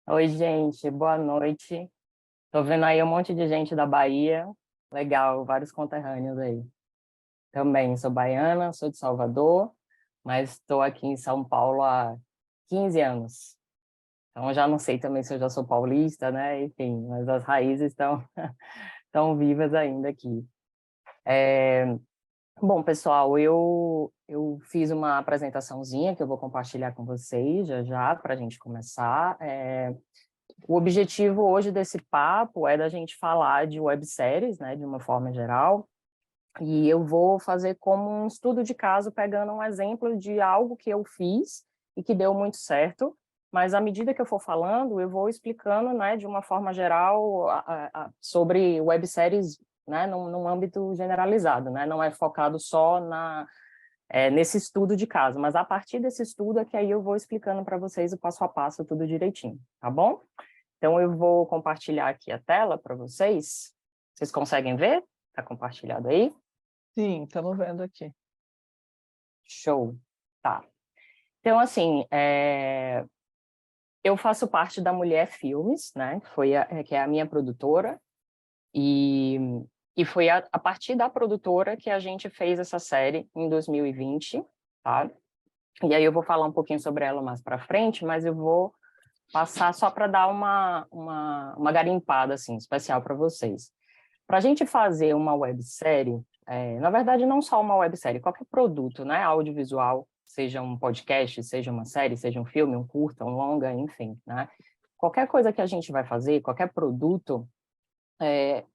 Oi, gente, boa noite. Tô vendo aí um monte de gente da Bahia. Legal, vários conterrâneos aí. Também sou baiana, sou de Salvador, mas estou aqui em São Paulo há 15 anos. Então já não sei também se eu já sou paulista, né? Enfim, mas as raízes estão estão vivas ainda aqui. Bom, pessoal, eu fiz uma apresentaçãozinha que eu vou compartilhar com vocês já já para a gente começar. O objetivo hoje desse papo é da gente falar de webséries, né, de uma forma geral, e eu vou fazer como um estudo de caso, pegando um exemplo de algo que eu fiz e que deu muito certo, mas à medida que eu for falando, eu vou explicando, né, de uma forma geral sobre webséries, né, num âmbito generalizado, né, não é focado só nesse estudo de caso, mas a partir desse estudo é que aí eu vou explicando para vocês o passo a passo, tudo direitinho, tá bom? Então, eu vou compartilhar aqui a tela para vocês. Vocês conseguem ver? Está compartilhado aí? Sim, estamos vendo aqui. Show. Tá. Então, assim, eu faço parte da Mulher Filmes, né? Que é a minha produtora. E, e foi a partir da produtora que a gente fez essa série em 2020, tá? E aí eu vou falar um pouquinho sobre ela mais para frente, mas eu vou passar só para dar uma garimpada, assim, especial para vocês. Para a gente fazer uma websérie, na verdade, não só uma websérie, qualquer produto, né, audiovisual, seja um podcast, seja uma série, seja um filme, um curta, um longa, enfim, né? Qualquer coisa que a gente vai fazer, qualquer produto,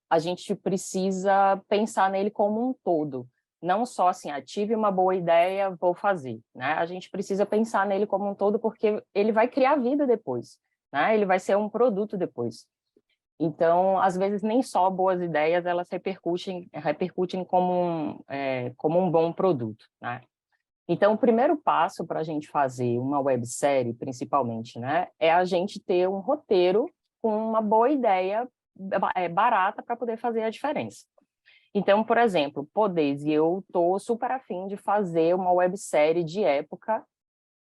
a gente precisa pensar nele como um todo. Não só assim, tive uma boa ideia, vou fazer, né? A gente precisa pensar nele como um todo, porque ele vai criar vida depois, né? Ele vai ser um produto depois. Então, às vezes, nem só boas ideias, elas repercutem como um bom produto, né? Então, o primeiro passo para a gente fazer uma websérie, principalmente, né, é a gente ter um roteiro com uma boa ideia barata para poder fazer a diferença. Então, por exemplo, Poderes, e eu estou super afim de fazer uma websérie de época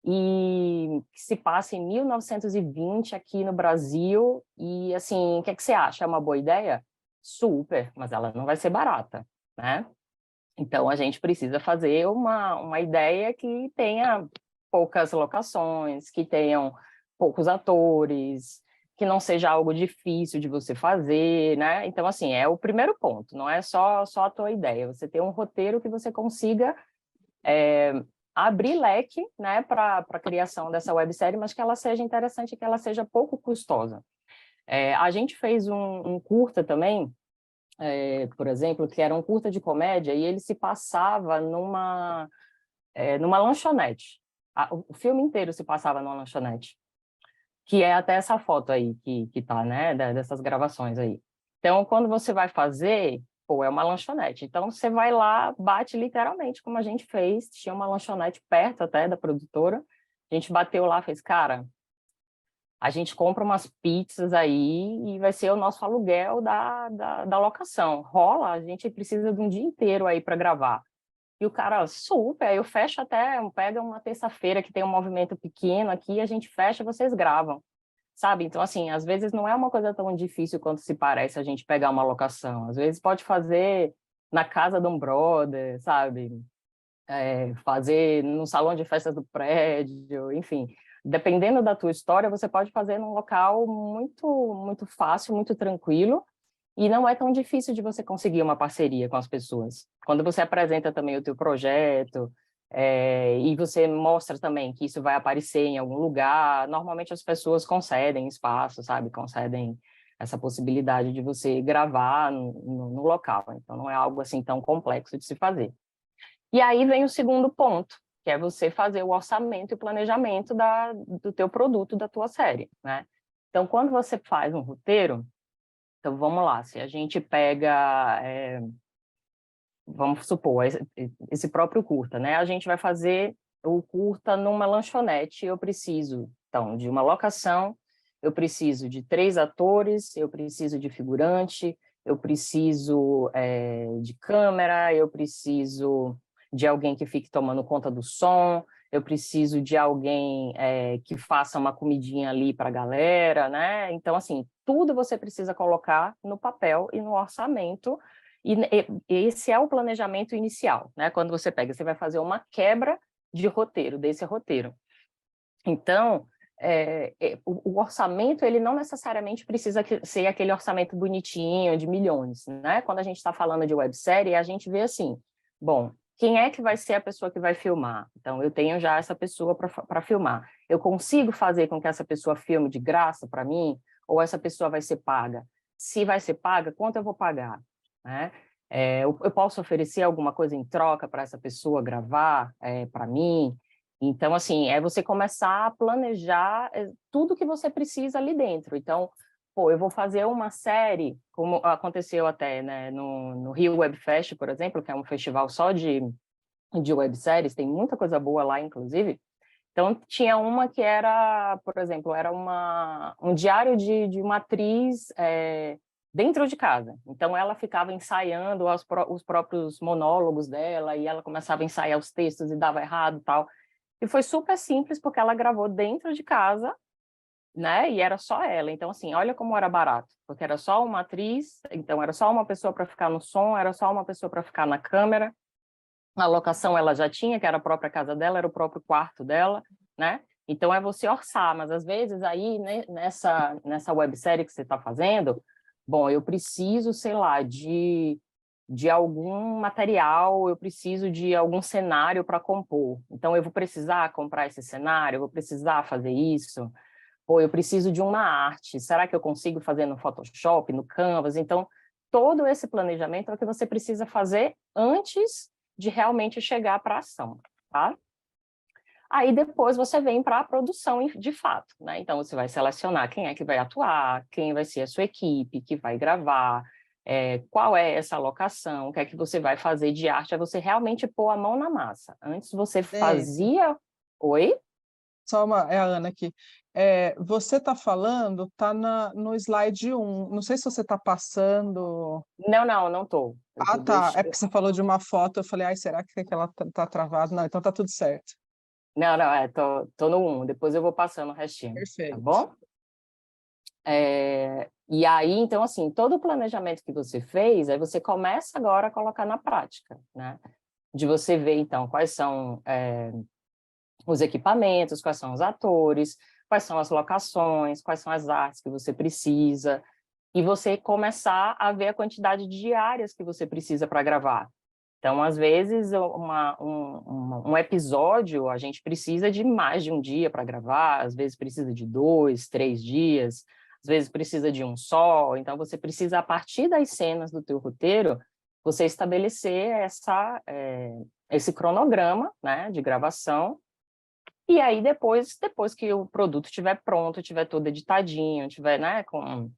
e que se passa em 1920 aqui no Brasil. E, assim, o que é que você acha? É uma boa ideia? Super, mas ela não vai ser barata, né? Então, a gente precisa fazer uma ideia que tenha poucas locações, que tenham poucos atores, que não seja algo difícil de você fazer, né? Então, assim, é o primeiro ponto, não é só a tua ideia, você ter um roteiro que você consiga abrir leque, né, para a criação dessa websérie, mas que ela seja interessante e que ela seja pouco custosa. A gente fez um curta também, por exemplo, que era um curta de comédia, e ele se passava numa lanchonete. O filme inteiro se passava numa lanchonete, que é até essa foto aí que tá, né, dessas gravações aí. Então, quando você vai fazer, pô, é uma lanchonete. Então, você vai lá, bate literalmente, como a gente fez, tinha uma lanchonete perto até da produtora, a gente bateu lá, fez, cara, a gente compra umas pizzas aí e vai ser o nosso aluguel da locação. Rola, a gente precisa de um dia inteiro aí para gravar. E o cara, super, eu fecho até, pega uma terça-feira que tem um movimento pequeno aqui, a gente fecha, vocês gravam, sabe? Então, assim, às vezes não é uma coisa tão difícil quanto se parece a gente pegar uma locação. Às vezes pode fazer na casa de um brother, sabe? Fazer no salão de festas do prédio, enfim. Dependendo da tua história, você pode fazer num local muito, muito fácil, muito tranquilo, e não é tão difícil de você conseguir uma parceria com as pessoas. Quando você apresenta também o teu projeto, e você mostra também que isso vai aparecer em algum lugar, normalmente as pessoas concedem espaço, sabe? Concedem essa possibilidade de você gravar no local. Então, não é algo assim tão complexo de se fazer. E aí vem o segundo ponto, que é você fazer o orçamento e o planejamento do teu produto, da tua série, né? Então, quando você faz um roteiro, então vamos lá, se a gente pega, vamos supor, esse próprio curta, né? A gente vai fazer o curta numa lanchonete, eu preciso, então, de uma locação, eu preciso de 3 atores, eu preciso de figurante, eu preciso de câmera, eu preciso de alguém que fique tomando conta do som, eu preciso de alguém que faça uma comidinha ali para a galera, né? Então, assim, tudo você precisa colocar no papel e no orçamento, e esse é o planejamento inicial, né? Quando você pega, você vai fazer uma quebra de roteiro, desse roteiro. Então, o orçamento, ele não necessariamente precisa ser aquele orçamento bonitinho, de milhões, né? Quando a gente está falando de websérie, a gente vê assim, bom, quem é que vai ser a pessoa que vai filmar? Então, eu tenho já essa pessoa para filmar. Eu consigo fazer com que essa pessoa filme de graça para mim? Ou essa pessoa vai ser paga? Se vai ser paga, quanto eu vou pagar? Né? Eu posso oferecer alguma coisa em troca para essa pessoa gravar para mim? Então, assim, é você começar a planejar tudo que você precisa ali dentro. Então, pô, eu vou fazer uma série, como aconteceu até, né, no Rio Web Fest, por exemplo, que é um festival só de webséries, tem muita coisa boa lá, inclusive. Então, tinha uma que era, por exemplo, era um diário de uma atriz dentro de casa. Então, ela ficava ensaiando os próprios monólogos dela, e ela começava a ensaiar os textos e dava errado e tal. E foi super simples, porque ela gravou dentro de casa, né? E era só ela. Então, assim, olha como era barato, porque era só uma atriz, então era só uma pessoa para ficar no som, era só uma pessoa para ficar na câmera. A locação ela já tinha, que era a própria casa dela, era o próprio quarto dela, né? Então é você orçar, mas às vezes aí, né, nessa websérie que você está fazendo, bom, eu preciso, sei lá, de algum material, eu preciso de algum cenário para compor. Então eu vou precisar comprar esse cenário, eu vou precisar fazer isso. Ou eu preciso de uma arte, será que eu consigo fazer no Photoshop, no Canvas? Então, todo esse planejamento é o que você precisa fazer antes de realmente chegar para a ação, tá? Aí depois você vem para a produção de fato, né? Então você vai selecionar quem é que vai atuar, quem vai ser a sua equipe que vai gravar, qual é essa locação, o que é que você vai fazer de arte, é você realmente pôr a mão na massa. Antes você Neide, fazia... Oi? é a Ana aqui. Você está falando, está no slide 1. Não sei se você está passando. Não estou. Ah, tá. É porque você falou de uma foto, eu falei, ai, será que ela tá travada? Não, então tá tudo certo. Não, tô no 1, depois eu vou passando o restinho, tá Perfeito. bom? E aí, então, assim, todo o planejamento que você fez, aí você começa agora a colocar na prática, né? De você ver, então, quais são os equipamentos, quais são os atores, quais são as locações, quais são as artes que você precisa, e você começar a ver a quantidade de diárias que você precisa para gravar. Então, às vezes, um episódio, a gente precisa de mais de um dia para gravar, às vezes precisa de 2, 3 dias, às vezes precisa de um só. Então, você precisa, a partir das cenas do teu roteiro, você estabelecer esse cronograma, né, de gravação. E aí, depois que o produto estiver pronto, estiver todo editadinho, estiver, né, com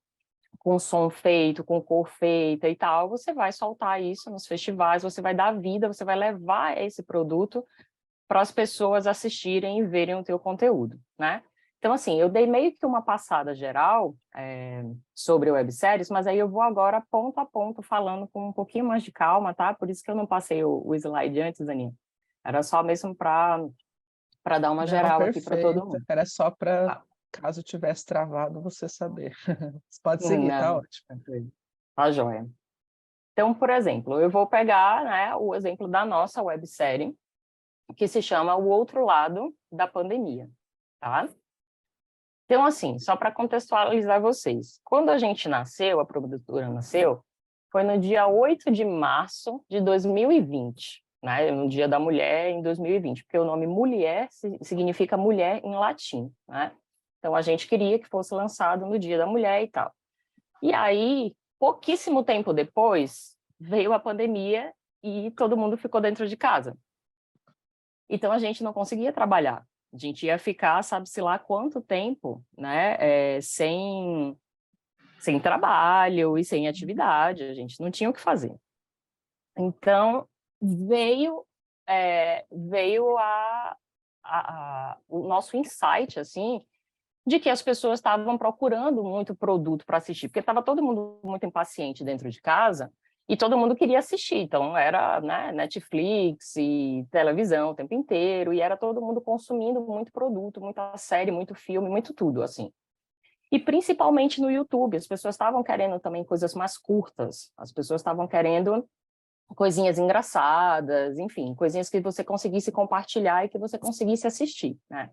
som feito, com cor feita e tal, você vai soltar isso nos festivais, você vai dar vida, você vai levar esse produto para as pessoas assistirem e verem o teu conteúdo, né? Então, assim, eu dei meio que uma passada geral sobre webséries, mas aí eu vou agora ponto a ponto falando com um pouquinho mais de calma, tá? Por isso que eu não passei o slide antes, Aninha. Era só mesmo para dar uma Não, geral aqui para todo perfeito. mundo. Era só para, Tá? caso tivesse travado, você saber. Você pode seguir, tá Não, ótimo. tranquilo. Tá joia. Então, por exemplo, eu vou pegar, né, o exemplo da nossa websérie, que se chama O Outro Lado da Pandemia, tá? Então, assim, só para contextualizar vocês, quando a gente nasceu, a produtora nasceu, foi no dia 8 de março de 2020, né, no Dia da Mulher em 2020, porque o nome mulher significa mulher em latim, né? Então, a gente queria que fosse lançado no Dia da Mulher e tal. E aí, pouquíssimo tempo depois, veio a pandemia e todo mundo ficou dentro de casa. Então, a gente não conseguia trabalhar. A gente ia ficar, sabe-se lá quanto tempo, né, sem trabalho e sem atividade. A gente não tinha o que fazer. Então, veio o nosso insight, assim, de que as pessoas estavam procurando muito produto para assistir, porque estava todo mundo muito impaciente dentro de casa, E todo mundo queria assistir, então era, né, Netflix e televisão o tempo inteiro, e era todo mundo consumindo muito produto, muita série, muito filme, muito tudo, assim. E principalmente no YouTube, as pessoas estavam querendo também coisas mais curtas, as pessoas estavam querendo coisinhas engraçadas, enfim, coisinhas que você conseguisse compartilhar e que você conseguisse assistir, né?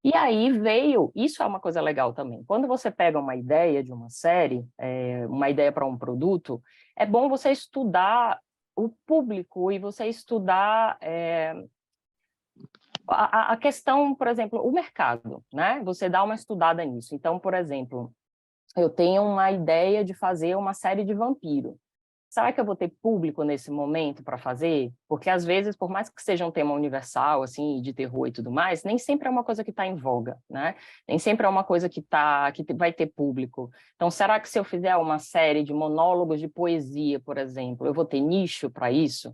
E aí veio, isso é uma coisa legal também, quando você pega uma ideia de uma série, uma ideia para um produto, é bom você estudar o público e você estudar a questão, por exemplo, o mercado, né? Você dá uma estudada nisso. Então, por exemplo, eu tenho uma ideia de fazer uma série de vampiro. Será que eu vou ter público nesse momento para fazer? Porque, às vezes, por mais que seja um tema universal, assim, de terror e tudo mais, nem sempre é uma coisa que está em voga, né? Nem sempre é uma coisa que vai ter público. Então, será que se eu fizer uma série de monólogos de poesia, por exemplo, eu vou ter nicho para isso?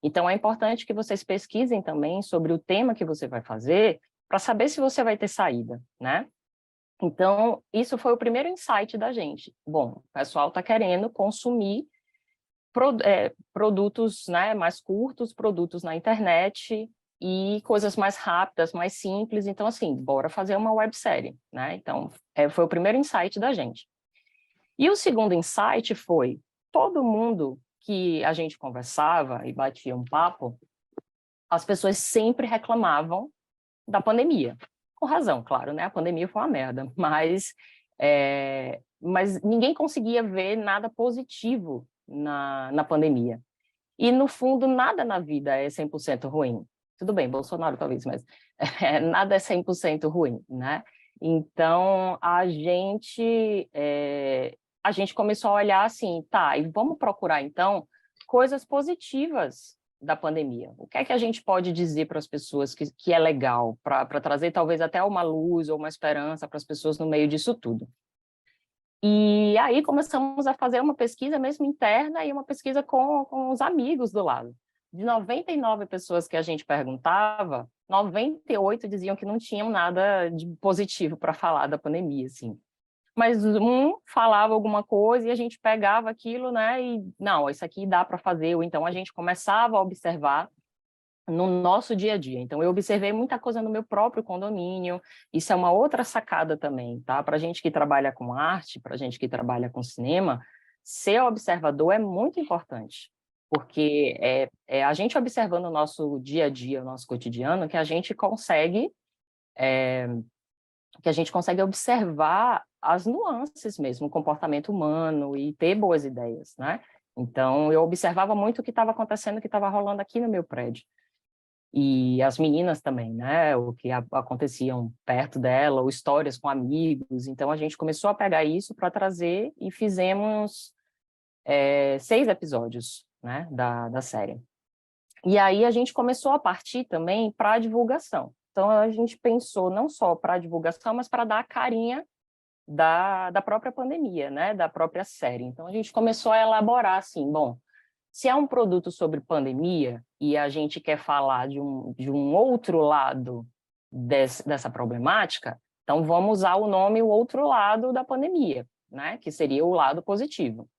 Então, é importante que vocês pesquisem também sobre o tema que você vai fazer para saber se você vai ter saída, né? Então, isso foi o primeiro insight da gente. Bom, o pessoal está querendo consumir produtos, né, mais curtos, produtos na internet e coisas mais rápidas, mais simples. Então, assim, bora fazer uma websérie, né? Então, foi o primeiro insight da gente. E o segundo insight foi, todo mundo que a gente conversava e batia um papo, as pessoas sempre reclamavam da pandemia. Com razão, claro, né? A pandemia foi uma merda, mas ninguém conseguia ver nada positivo na pandemia. E, no fundo, nada na vida é 100% ruim. Tudo bem, Bolsonaro talvez, mas nada é 100% ruim, né? Então, a gente começou a olhar assim, tá, e vamos procurar, então, coisas positivas da pandemia. O que é que a gente pode dizer para as pessoas que é legal, para trazer talvez até uma luz ou uma esperança para as pessoas no meio disso tudo? E aí começamos a fazer uma pesquisa mesmo interna e uma pesquisa com os amigos do lado. De 99 pessoas que a gente perguntava, 98 diziam que não tinham nada de positivo para falar da pandemia, assim. Mas um falava alguma coisa e a gente pegava aquilo, né, e não, isso aqui dá para fazer, ou então a gente começava a observar no nosso dia a dia. Então, eu observei muita coisa no meu próprio condomínio, isso é uma outra sacada também, tá? Para a gente que trabalha com arte, para a gente que trabalha com cinema, ser observador é muito importante, porque é a gente observando o nosso dia a dia, o nosso cotidiano, que a gente consegue observar as nuances mesmo, o comportamento humano e ter boas ideias, né? Então, eu observava muito o que estava acontecendo, o que estava rolando aqui no meu prédio. E as meninas também, né? O que aconteciam perto dela, ou histórias com amigos. Então, a gente começou a pegar isso para trazer e fizemos 6 episódios, né, da série. E aí a gente começou a partir também para a divulgação. Então, a gente pensou não só para a divulgação, mas para dar a carinha da própria pandemia, né, da própria série. Então, a gente começou a elaborar assim, bom, se é um produto sobre pandemia e a gente quer falar de um outro lado dessa problemática, então vamos usar o nome o outro lado da pandemia, né? Que seria o lado positivo.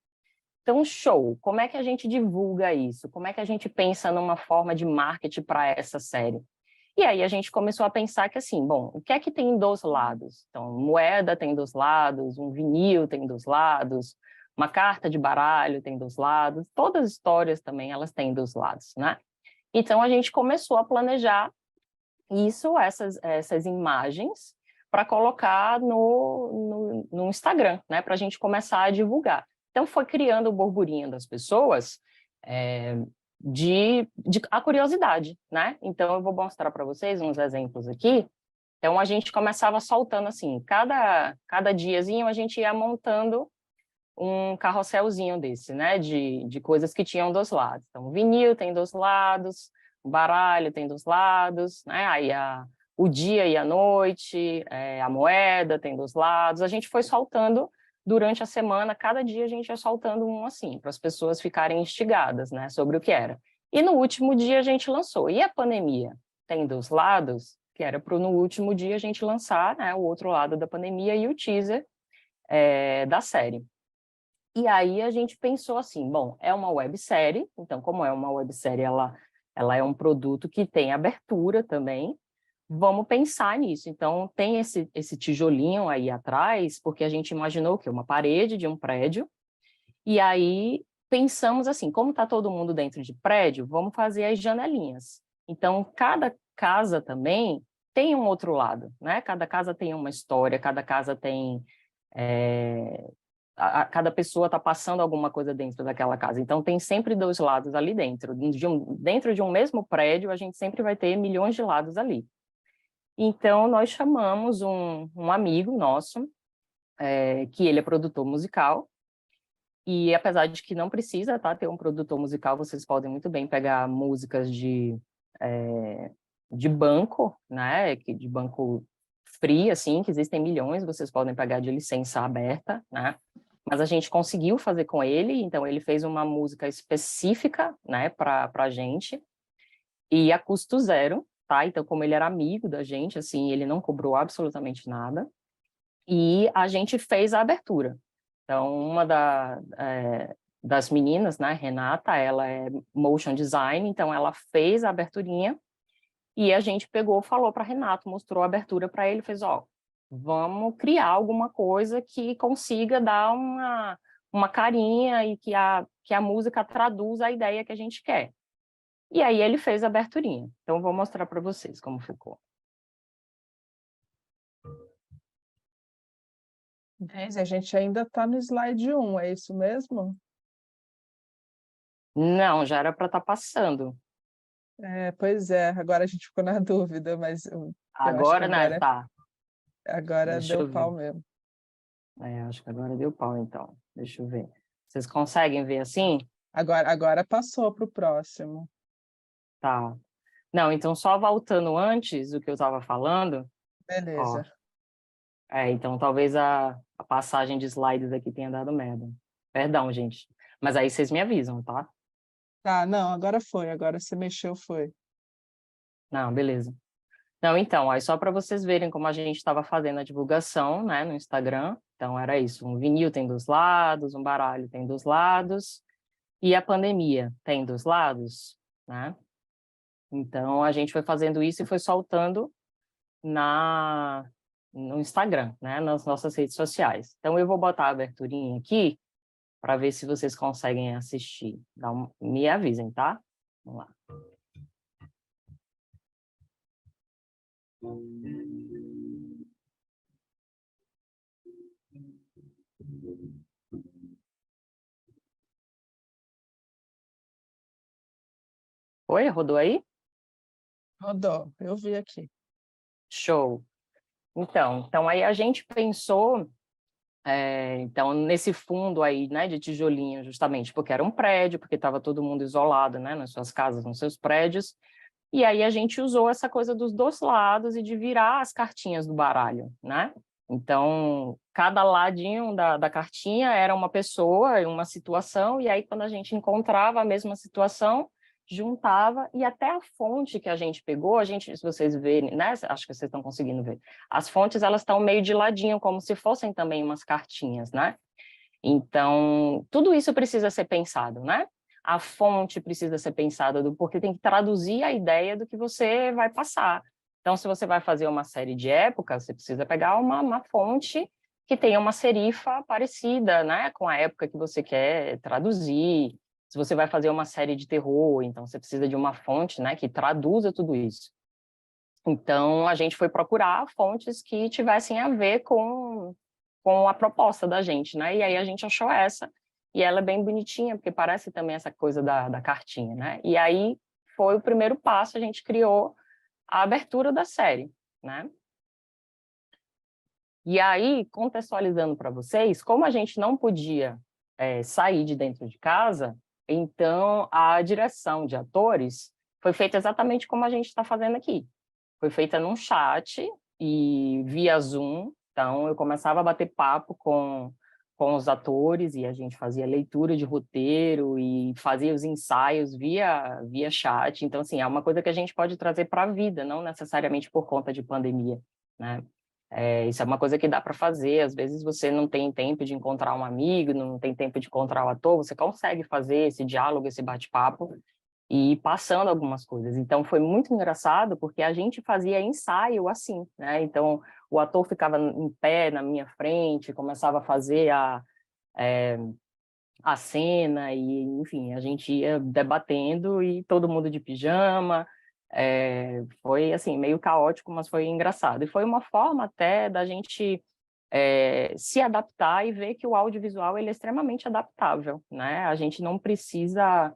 Então, show! Como é que a gente divulga isso? Como é que a gente pensa numa forma de marketing para essa série? E aí a gente começou a pensar que, assim, bom, o que é que tem dos lados? Então, moeda tem dos lados, um vinil tem dos lados, uma carta de baralho tem dos lados, todas as histórias também, elas têm dos lados, né? Então, a gente começou a planejar essas imagens, para colocar no Instagram, né? Para a gente começar a divulgar. Então, foi criando o burburinho das pessoas, a curiosidade, né? Então, eu vou mostrar para vocês uns exemplos aqui. Então, a gente começava soltando assim, cada diazinho a gente ia montando um carrosselzinho desse, né? De coisas que tinham dos lados. Então, o vinil tem dos lados, o baralho tem dos lados, né? Aí o dia e a noite, a moeda tem dos lados. A gente foi soltando durante a semana, cada dia a gente ia soltando um assim, para as pessoas ficarem instigadas, né? Sobre o que era. E no último dia a gente lançou. E a pandemia tem dos lados, que era para no último dia a gente lançar, né, o outro lado da pandemia e o teaser da série. E aí a gente pensou assim, bom, é uma websérie, então como é uma websérie, ela é um produto que tem abertura também, vamos pensar nisso. Então tem esse tijolinho aí atrás, porque a gente imaginou que uma parede de um prédio, e aí pensamos assim, como está todo mundo dentro de prédio, vamos fazer as janelinhas. Então cada casa também tem um outro lado, né? Cada casa tem uma história, cada casa tem cada pessoa está passando alguma coisa dentro daquela casa. Então, tem sempre dois lados ali dentro. Dentro de um mesmo prédio, a gente sempre vai ter milhões de lados ali. Então, nós chamamos um amigo nosso, que ele é produtor musical, e apesar de que não precisa, tá, ter um produtor musical, vocês podem muito bem pegar músicas de banco, né, de banco free, assim, que existem milhões, vocês podem pegar de licença aberta, né, mas a gente conseguiu fazer com ele, então ele fez uma música específica, né, para a gente, e a custo zero, tá, então como ele era amigo da gente, assim, ele não cobrou absolutamente nada, e a gente fez a abertura. Então, das meninas, né, Renata, ela é motion design, então ela fez a aberturinha, e a gente pegou, falou para Renato, mostrou a abertura para ele, fez, ó, vamos criar alguma coisa que consiga dar uma carinha e que a música traduza a ideia que a gente quer. E aí ele fez a aberturinha. Então, vou mostrar para vocês como ficou. A gente ainda está no slide 1, é isso mesmo? Não, já era para estar passando. Pois é, agora a gente ficou na dúvida, mas eu acho que Agora, né, tá. agora Deixa deu eu ver. pau mesmo. Acho que agora deu pau, então. Deixa eu ver. Vocês conseguem ver assim? Agora passou para o próximo. Tá. Não, então só voltando antes do que eu estava falando, ó. Beleza. Então talvez a passagem de slides aqui tenha dado merda. Perdão, gente. Mas aí vocês me avisam, tá? Tá, não, agora foi, agora você mexeu, foi. Não, beleza. Não, então, aí só para vocês verem como a gente estava fazendo a divulgação, né, no Instagram. Então era isso, um vinil tem dos lados, um baralho tem dos lados, e a pandemia tem dos lados, né? Então a gente foi fazendo isso e foi soltando no Instagram, né, nas nossas redes sociais. Então eu vou botar a aberturinha aqui para ver se vocês conseguem assistir. Me avisem, tá? Vamos lá. Oi, rodou aí? Rodou, eu vi aqui. Show. Então aí a gente pensou, então nesse fundo aí, né, de tijolinho, justamente porque era um prédio, porque estava todo mundo isolado, né, nas suas casas, nos seus prédios. E aí a gente usou essa coisa dos dois lados e de virar as cartinhas do baralho, né? Então, cada ladinho da cartinha era uma pessoa e uma situação, e aí quando a gente encontrava a mesma situação, juntava, e até a fonte que a gente pegou, se vocês verem, né? Acho que vocês estão conseguindo ver. As fontes, elas estão meio de ladinho, como se fossem também umas cartinhas, né? Então, tudo isso precisa ser pensado, né? A fonte precisa ser pensada, porque tem que traduzir a ideia do que você vai passar. Então, se você vai fazer uma série de época, você precisa pegar uma fonte que tenha uma serifa parecida, né, com a época que você quer traduzir. Se você vai fazer uma série de terror, então você precisa de uma fonte, né, que traduza tudo isso. Então, a gente foi procurar fontes que tivessem a ver com a proposta da gente, né? E aí a gente achou essa, e ela é bem bonitinha, porque parece também essa coisa da cartinha, né? E aí foi o primeiro passo, a gente criou a abertura da série, né? E aí, contextualizando para vocês, como a gente não podia sair de dentro de casa, então a direção de atores foi feita exatamente como a gente está fazendo aqui. Foi feita num chat e via Zoom. Então, eu começava a bater papo com os atores e a gente fazia leitura de roteiro e fazia os ensaios via chat. Então, assim, é uma coisa que a gente pode trazer para a vida, não necessariamente por conta de pandemia, né? Isso é uma coisa que dá para fazer, às vezes você não tem tempo de encontrar um amigo, não tem tempo de encontrar o ator, você consegue fazer esse diálogo, esse bate-papo, e ir passando algumas coisas. Então, foi muito engraçado, porque a gente fazia ensaio assim, né? Então, o ator ficava em pé na minha frente, começava a fazer a cena, e, enfim, a gente ia debatendo, e todo mundo de pijama. Foi, assim, meio caótico, mas foi engraçado. E foi uma forma até da gente se adaptar e ver que o audiovisual ele é extremamente adaptável, né? A gente não precisa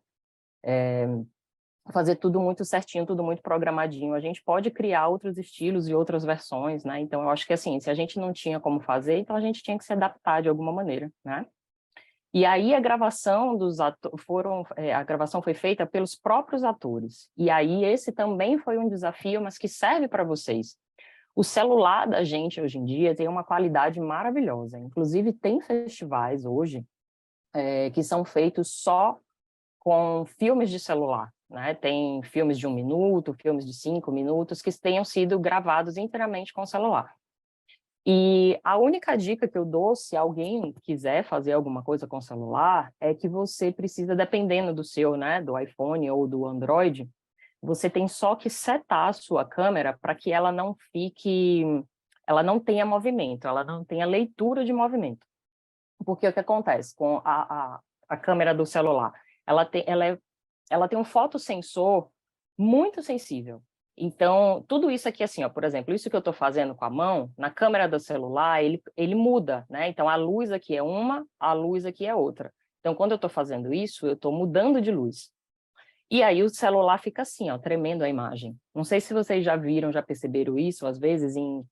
fazer tudo muito certinho, tudo muito programadinho. A gente pode criar outros estilos e outras versões, né? Então, eu acho que, assim, se a gente não tinha como fazer, então a gente tinha que se adaptar de alguma maneira, né? E aí a gravação a gravação foi feita pelos próprios atores. E aí esse também foi um desafio, mas que serve para vocês. O celular da gente hoje em dia tem uma qualidade maravilhosa. Inclusive tem festivais hoje que são feitos só com filmes de celular, né? Tem filmes de 1 minuto, filmes de 5 minutos que tenham sido gravados inteiramente com celular. E a única dica que eu dou, se alguém quiser fazer alguma coisa com celular, é que você precisa, dependendo do seu, né, do iPhone ou do Android, você tem só que setar a sua câmera para que ela não tenha movimento, ela não tenha leitura de movimento. Porque o que acontece com a câmera do celular? Ela tem um fotossensor muito sensível. Então, tudo isso aqui, assim, ó, por exemplo, isso que eu estou fazendo com a mão, na câmera do celular, ele muda, né? Então, a luz aqui é uma, a luz aqui é outra. Então, quando eu estou fazendo isso, eu estou mudando de luz. E aí o celular fica assim, ó, tremendo a imagem. Não sei se vocês já viram, já perceberam isso, às vezes em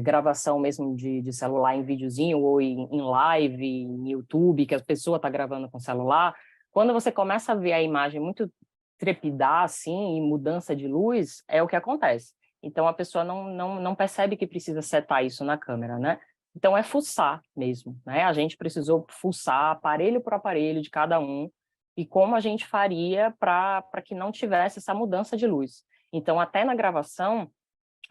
gravação mesmo de celular, em videozinho, ou em live, em YouTube, que a pessoa está gravando com celular. Quando você começa a ver a imagem muito trepidar, assim, e mudança de luz, é o que acontece. Então, a pessoa não percebe que precisa setar isso na câmera, né? Então, é fuçar mesmo, né? A gente precisou fuçar aparelho por aparelho de cada um, e como a gente faria para que não tivesse essa mudança de luz. Então, até na gravação,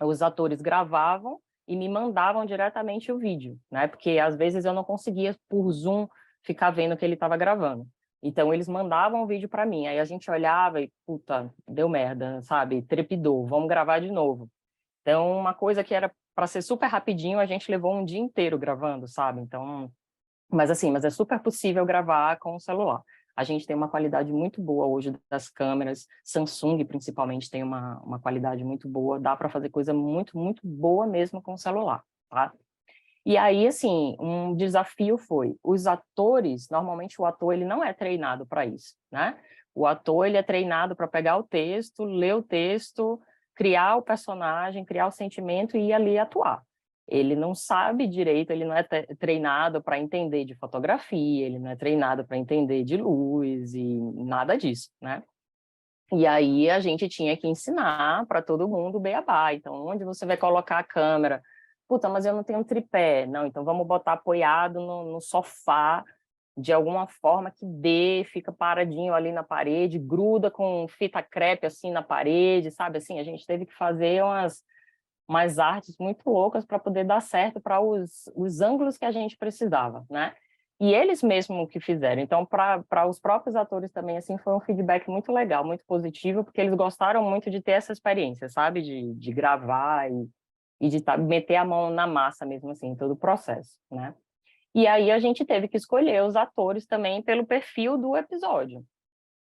os atores gravavam e me mandavam diretamente o vídeo, né? Porque às vezes eu não conseguia, por Zoom, ficar vendo o que ele estava gravando. Então, eles mandavam o vídeo para mim, aí a gente olhava e, puta, deu merda, sabe? Trepidou, vamos gravar de novo. Então, uma coisa que era para ser super rapidinho, a gente levou um dia inteiro gravando, sabe? Então, mas é super possível gravar com o celular. A gente tem uma qualidade muito boa hoje das câmeras, Samsung principalmente tem uma qualidade muito boa, dá para fazer coisa muito, muito boa mesmo com o celular, tá? E aí, assim, um desafio foi, os atores, normalmente o ator ele não é treinado para isso, né? O ator ele é treinado para pegar o texto, ler o texto, criar o personagem, criar o sentimento e ir ali atuar. Ele não sabe direito, ele não é treinado para entender de fotografia, ele não é treinado para entender de luz e nada disso, né? E aí a gente tinha que ensinar para todo mundo o beabá. Então, onde você vai colocar a câmera? Puta, mas eu não tenho tripé. Não, então vamos botar apoiado no sofá, de alguma forma que dê, fica paradinho ali na parede, gruda com fita crepe assim na parede, sabe? Assim, a gente teve que fazer umas artes muito loucas para poder dar certo para os ângulos que a gente precisava, né? E eles mesmo que fizeram. Então, para os próprios atores também, assim, foi um feedback muito legal, muito positivo, porque eles gostaram muito de ter essa experiência, sabe? De gravar e de meter a mão na massa mesmo, assim, em todo o processo, né? E aí a gente teve que escolher os atores também pelo perfil do episódio.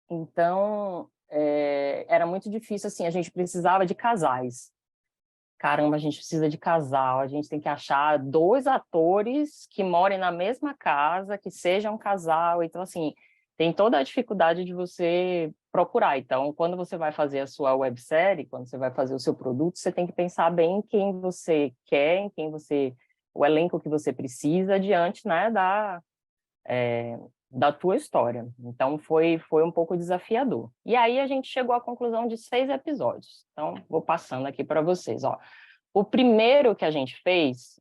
Então, era muito difícil, assim, a gente precisava de casais. Caramba, a gente precisa de casal, a gente tem que achar 2 atores que morem na mesma casa, que sejam um casal. Então, assim, tem toda a dificuldade de você procurar. Então, quando você vai fazer a sua websérie, quando você vai fazer o seu produto, você tem que pensar bem em quem você quer, o elenco que você precisa diante, né, da tua história. Então, foi um pouco desafiador. E aí a gente chegou à conclusão de 6 episódios. Então, vou passando aqui para vocês. Ó. O primeiro que a gente fez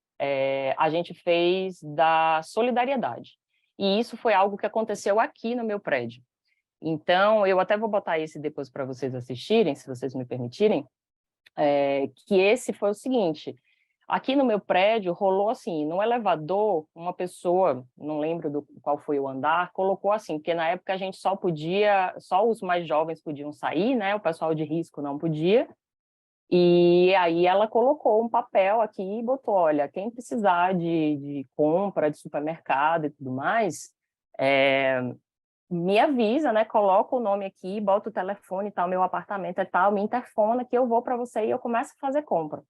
da solidariedade. E isso foi algo que aconteceu aqui no meu prédio. Então, eu até vou botar esse depois para vocês assistirem, se vocês me permitirem, que esse foi o seguinte: Aqui no meu prédio rolou assim, no elevador, uma pessoa, não lembro qual foi o andar, colocou assim, porque na época a gente só os mais jovens podiam sair, né? O pessoal de risco não podia. E aí ela colocou um papel aqui e botou, olha, quem precisar de compra de supermercado e tudo mais, me avisa, né? Coloca o nome aqui, bota o telefone e tal, meu apartamento é tal, me interfona que eu vou para você e eu começo a fazer compra.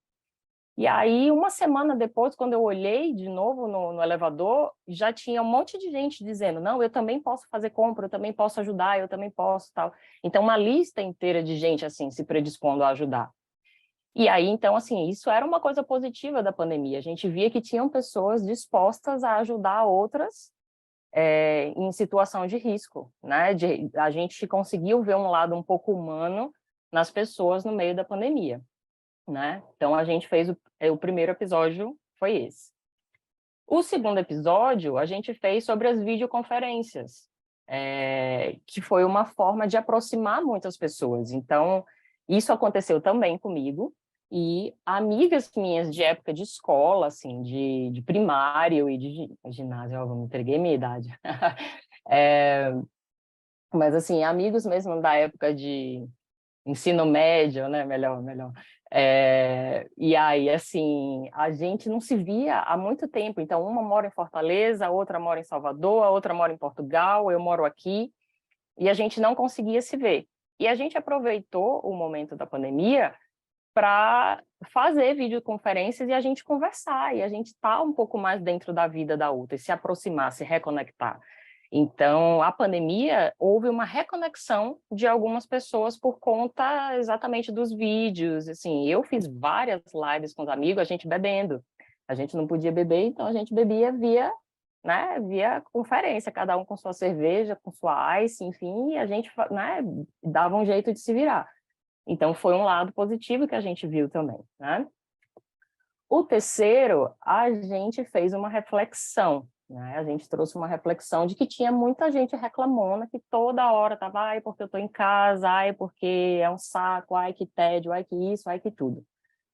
E aí, uma semana depois, quando eu olhei de novo no elevador, já tinha um monte de gente dizendo, não, eu também posso fazer compra, eu também posso ajudar, eu também posso, tal. Então, uma lista inteira de gente, assim, se predispondo a ajudar. E aí, então, assim, isso era uma coisa positiva da pandemia. A gente via que tinham pessoas dispostas a ajudar outras em situação de risco, né? A gente conseguiu ver um lado um pouco humano nas pessoas no meio da pandemia, né? Então, a gente fez o primeiro episódio, foi esse. O segundo episódio, a gente fez sobre as videoconferências, que foi uma forma de aproximar muitas pessoas. Então, isso aconteceu também comigo, e amigas minhas de época de escola, assim, de primário e de ginásio, eu me entreguei minha idade. Mas, assim, amigos mesmo da época de ensino médio, né? Melhor. E aí, assim, a gente não se via há muito tempo. Então, uma mora em Fortaleza, a outra mora em Salvador, a outra mora em Portugal, eu moro aqui, e a gente não conseguia se ver. E a gente aproveitou o momento da pandemia para fazer videoconferências e a gente conversar, e a gente estar um pouco mais dentro da vida da outra, e se aproximar, se reconectar. Então, a pandemia, houve uma reconexão de algumas pessoas por conta exatamente dos vídeos. Assim, eu fiz várias lives com os amigos, a gente bebendo. A gente não podia beber, então a gente bebia via conferência, cada um com sua cerveja, com sua ice, enfim, e a gente, né, dava um jeito de se virar. Então, foi um lado positivo que a gente viu também, né? O terceiro, a gente fez uma reflexão, né? A gente trouxe uma reflexão de que tinha muita gente reclamona, que toda hora estava, ai, porque eu estou em casa, ai, porque é um saco, ai, que tédio, ai, que isso, ai, que tudo,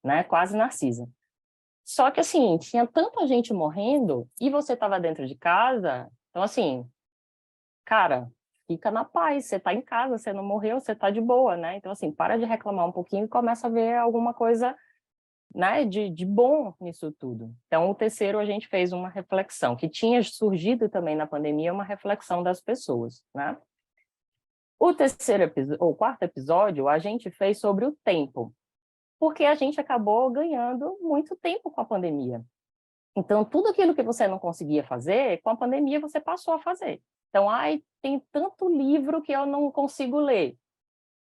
né? Quase Narcisa. Só que, assim, tinha tanta gente morrendo e você estava dentro de casa, então, assim, cara, fica na paz, você está em casa, você não morreu, você está de boa, né? Então, assim, para de reclamar um pouquinho e começa a ver alguma coisa, né, de bom nisso tudo. Então, o terceiro, a gente fez uma reflexão, que tinha surgido também na pandemia, uma reflexão das pessoas, né? O o quarto episódio, a gente fez sobre o tempo, porque a gente acabou ganhando muito tempo com a pandemia. Então, tudo aquilo que você não conseguia fazer, com a pandemia você passou a fazer. Então, ai, tem tanto livro que eu não consigo ler.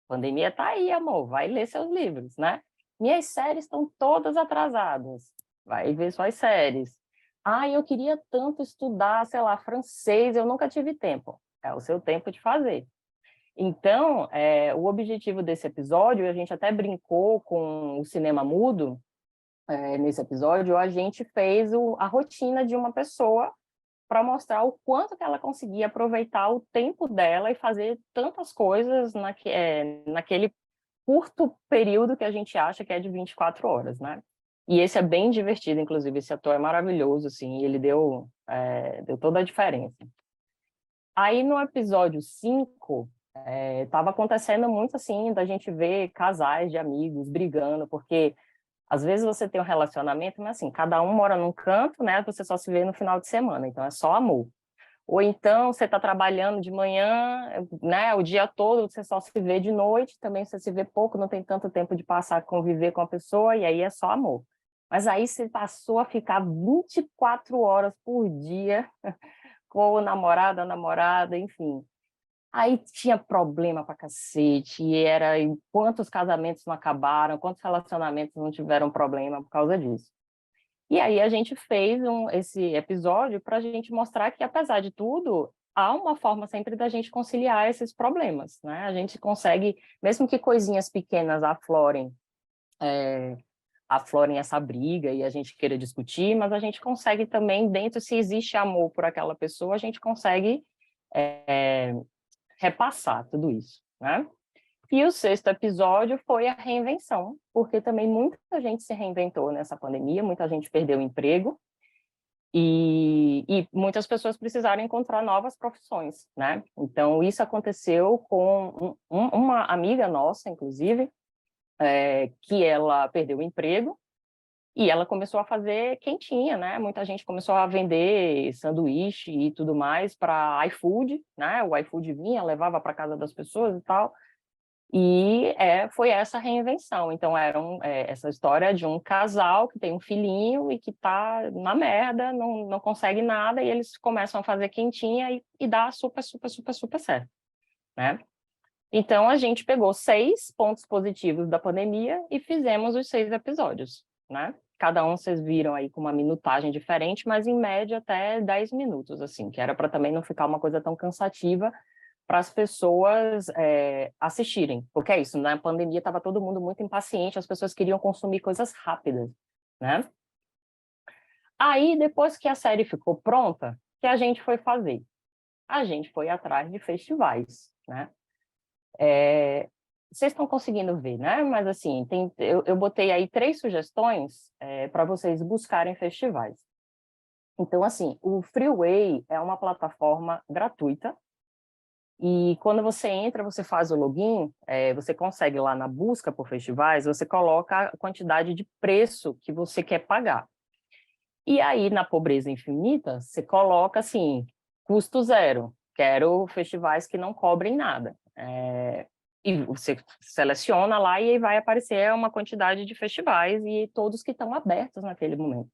A pandemia está aí, amor, vai ler seus livros, né? Minhas séries estão todas atrasadas, vai ver suas séries. Ai, eu queria tanto estudar, sei lá, francês, eu nunca tive tempo. É o seu tempo de fazer. Então, o objetivo desse episódio, a gente até brincou com o cinema mudo, nesse episódio, a gente fez a rotina de uma pessoa para mostrar o quanto que ela conseguia aproveitar o tempo dela e fazer tantas coisas naquele curto período que a gente acha que é de 24 horas, né? E esse é bem divertido, inclusive, esse ator é maravilhoso, assim, ele deu toda a diferença. Aí, no episódio 5, estava acontecendo muito, assim, da gente ver casais de amigos brigando, porque às vezes você tem um relacionamento, mas assim, cada um mora num canto, né? Você só se vê no final de semana, então é só amor. Ou então você está trabalhando de manhã, né? O dia todo, você só se vê de noite, também você se vê pouco, não tem tanto tempo de passar a conviver com a pessoa, e aí é só amor. Mas aí você passou a ficar 24 horas por dia com o namorado, a namorada, enfim. Aí tinha problema pra cacete, e quantos casamentos não acabaram, quantos relacionamentos não tiveram problema por causa disso. E aí a gente fez esse episódio para a gente mostrar que, apesar de tudo, há uma forma sempre da gente conciliar esses problemas, né? A gente consegue, mesmo que coisinhas pequenas aflorem essa briga e a gente queira discutir, mas a gente consegue também, dentro, se existe amor por aquela pessoa, a gente consegue repassar tudo isso, né? E o sexto episódio foi a reinvenção, porque também muita gente se reinventou nessa pandemia, muita gente perdeu o emprego, e muitas pessoas precisaram encontrar novas profissões, né? Então, isso aconteceu com uma amiga nossa, inclusive, que ela perdeu o emprego, e ela começou a fazer quentinha, né? Muita gente começou a vender sanduíche e tudo mais para iFood, né? O iFood vinha, levava para casa das pessoas e tal. E foi essa reinvenção. Então, essa história de um casal que tem um filhinho e que está na merda, não consegue nada, e eles começam a fazer quentinha e dá super, super, super, super certo, né? Então, a gente pegou 6 pontos positivos da pandemia e fizemos os 6 episódios, né? Cada um vocês viram aí com uma minutagem diferente, mas em média até 10 minutos, assim, que era para também não ficar uma coisa tão cansativa para as pessoas assistirem, porque é isso, na pandemia estava todo mundo muito impaciente, as pessoas queriam consumir coisas rápidas, né? Aí, depois que a série ficou pronta, o que a gente foi fazer? A gente foi atrás de festivais, né? Vocês estão conseguindo ver, né? Mas, assim, eu botei aí 3 sugestões para vocês buscarem festivais. Então, assim, o Freeway é uma plataforma gratuita, e quando você entra, você faz o login, você consegue lá na busca por festivais, você coloca a quantidade de preço que você quer pagar. E aí, na pobreza infinita, você coloca assim, custo zero, quero festivais que não cobrem nada. E você seleciona lá e aí vai aparecer uma quantidade de festivais e todos que estão abertos naquele momento.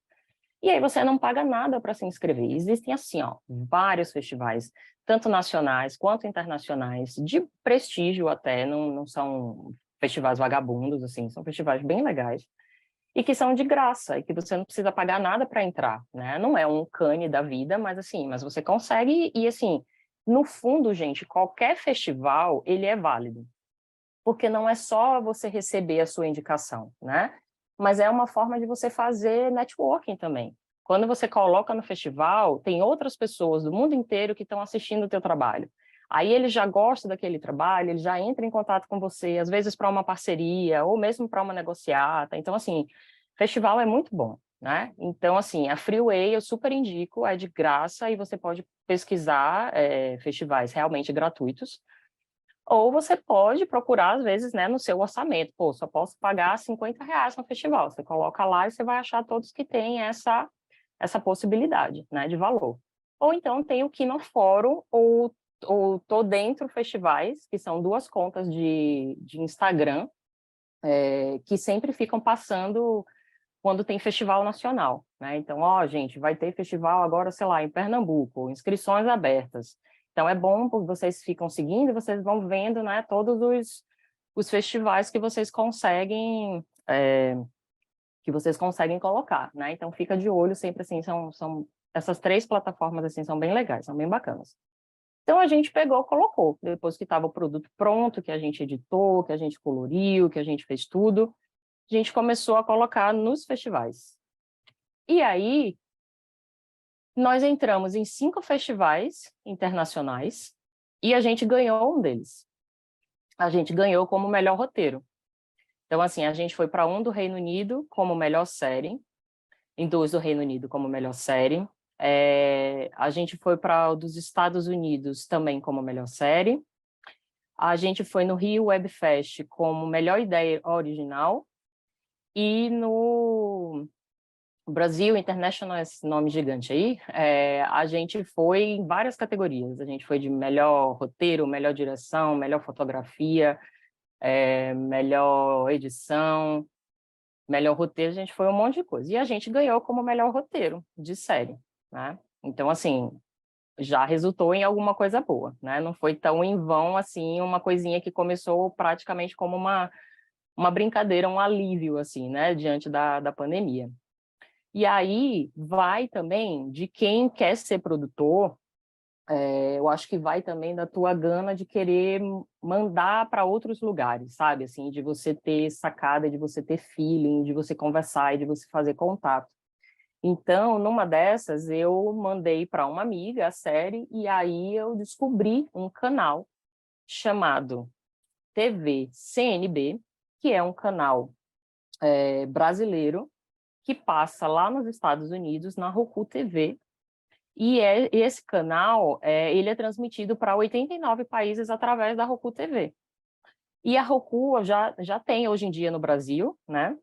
E aí você não paga nada para se inscrever. Existem, assim, ó, vários festivais, tanto nacionais quanto internacionais, de prestígio até, não são festivais vagabundos, assim, são festivais bem legais, e que são de graça, e que você não precisa pagar nada para entrar, né? Não é um Cannes da vida, mas assim, mas você consegue, e assim, no fundo, gente, qualquer festival, ele é válido, porque não é só você receber a sua indicação, né? Mas é uma forma de você fazer networking também. Quando você coloca no festival, tem outras pessoas do mundo inteiro que estão assistindo o teu trabalho. Aí ele já gosta daquele trabalho, ele já entra em contato com você, às vezes para uma parceria, ou mesmo para uma negociata. Então, assim, festival é muito bom, né? Então, assim, a Freeway eu super indico, é de graça e você pode pesquisar festivais realmente gratuitos. Ou você pode procurar, às vezes, né, no seu orçamento. Pô, só posso pagar R$ 50 no festival. Você coloca lá e você vai achar todos que têm essa possibilidade, né, de valor. Ou então tem o Kinofórum ou Tô Dentro Festivais, que são 2 contas de Instagram, que sempre ficam passando quando tem festival nacional, né? Então, ó, gente, vai ter festival agora, sei lá, em Pernambuco, inscrições abertas. Então, é bom porque vocês ficam seguindo e vocês vão vendo, né, todos os festivais que vocês conseguem colocar, né? Então, fica de olho sempre, assim, são essas 3 plataformas, assim, são bem legais, são bem bacanas. Então, a gente pegou, colocou, depois que estava o produto pronto, que a gente editou, que a gente coloriu, que a gente fez tudo, a gente começou a colocar nos festivais. E aí, nós entramos em 5 festivais internacionais e a gente ganhou um deles. A gente ganhou como melhor roteiro. Então, assim, a gente foi para um do Reino Unido como melhor série, em 2 do Reino Unido como melhor série. A gente foi para o dos Estados Unidos também como melhor série. A gente foi no Rio Web Fest como melhor ideia original. E no Brasil International, esse nome gigante aí, a gente foi em várias categorias. A gente foi de melhor roteiro, melhor direção, melhor fotografia, melhor edição, melhor roteiro, a gente foi um monte de coisa. E a gente ganhou como melhor roteiro de série, né? Então, assim, já resultou em alguma coisa boa, né? Não foi tão em vão, assim, uma coisinha que começou praticamente como uma brincadeira, um alívio, assim, né? Diante da pandemia. E aí vai também de quem quer ser produtor, eu acho que vai também da tua gana de querer mandar para outros lugares, sabe? Assim, de você ter sacada, de você ter feeling, de você conversar e de você fazer contato. Então, numa dessas, eu mandei para uma amiga a série e aí eu descobri um canal chamado TV CNB, que é um canal brasileiro que passa lá nos Estados Unidos, na Roku TV, e esse canal ele é transmitido para 89 países através da Roku TV. E a Roku já tem hoje em dia no Brasil, né?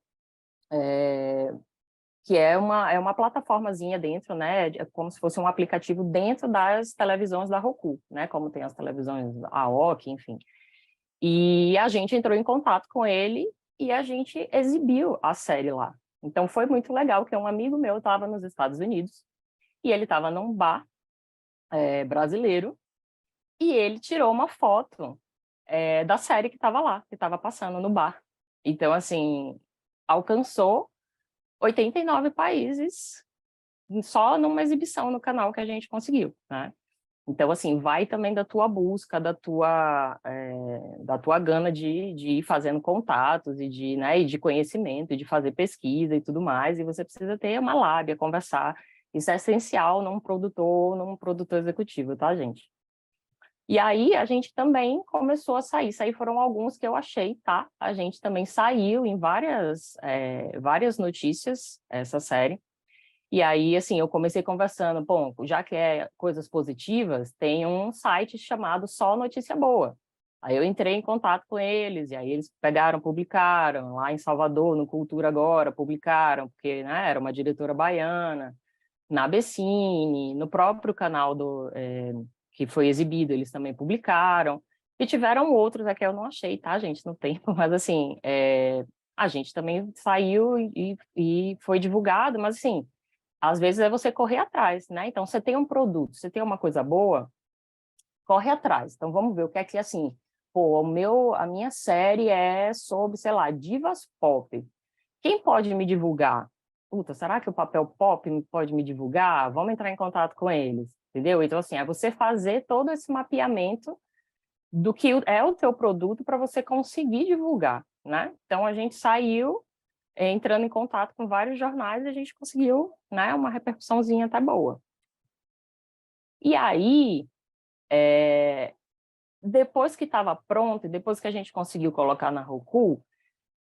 Que é uma plataformazinha dentro, né? É como se fosse um aplicativo dentro das televisões da Roku, né? Como tem as televisões AOC, enfim. E a gente entrou em contato com ele e a gente exibiu a série lá. Então foi muito legal, que um amigo meu estava nos Estados Unidos e ele estava num bar brasileiro e ele tirou uma foto da série que estava lá, que estava passando no bar. Então, assim, alcançou 89 países só numa exibição no canal que a gente conseguiu, né? Então, assim, vai também da tua busca, da tua gana de ir fazendo contatos e e de conhecimento, e de fazer pesquisa e tudo mais, e você precisa ter uma lábia, conversar. Isso é essencial num produtor executivo, tá, gente? E aí a gente também começou a sair. Isso aí foram alguns que eu achei, tá? A gente também saiu em várias notícias, essa série. E aí, assim, eu comecei conversando, bom, já que é coisas positivas, tem um site chamado Só Notícia Boa. Aí eu entrei em contato com eles, e aí eles pegaram, publicaram, lá em Salvador, no Cultura Agora, publicaram, porque, né, era uma diretora baiana, na Abessine, no próprio canal que foi exibido, eles também publicaram, e tiveram outros, aqui eu não achei, tá, gente, no tempo, mas assim, a gente também saiu e foi divulgado, mas assim, às vezes é você correr atrás, né? Então, você tem um produto, você tem uma coisa boa, corre atrás. Então, vamos ver o que é que, assim, pô, a minha série é sobre, sei lá, divas pop. Quem pode me divulgar? Puta, será que o Papel Pop pode me divulgar? Vamos entrar em contato com eles, entendeu? Então, assim, é você fazer todo esse mapeamento do que é o teu produto para você conseguir divulgar, né? Então, a gente saiu entrando em contato com vários jornais, e a gente conseguiu, né, uma repercussãozinha até boa. E aí, depois que estava pronto, depois que a gente conseguiu colocar na Roku,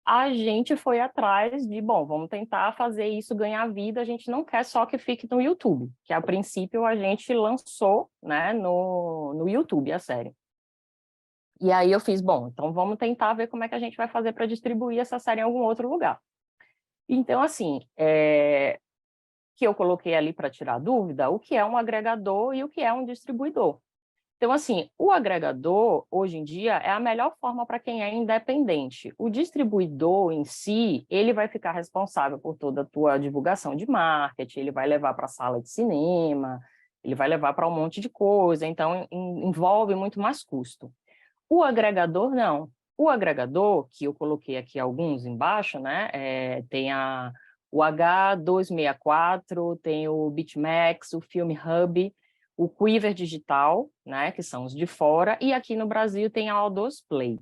a gente foi atrás de, bom, vamos tentar fazer isso ganhar vida, a gente não quer só que fique no YouTube, que a princípio a gente lançou, né, no YouTube a série. E aí eu fiz, bom, então vamos tentar ver como é que a gente vai fazer para distribuir essa série em algum outro lugar. Então, assim, que eu coloquei ali para tirar dúvida, o que é um agregador e o que é um distribuidor. Então, assim, o agregador, hoje em dia, é a melhor forma para quem é independente. O distribuidor em si, ele vai ficar responsável por toda a tua divulgação de marketing, ele vai levar para a sala de cinema, ele vai levar para um monte de coisa, então envolve muito mais custo. O agregador, não. O agregador, que eu coloquei aqui alguns embaixo, né, tem o H264, tem o BitMax, o Film Hub, o Quiver Digital, né, que são os de fora, e aqui no Brasil tem a O2 Play.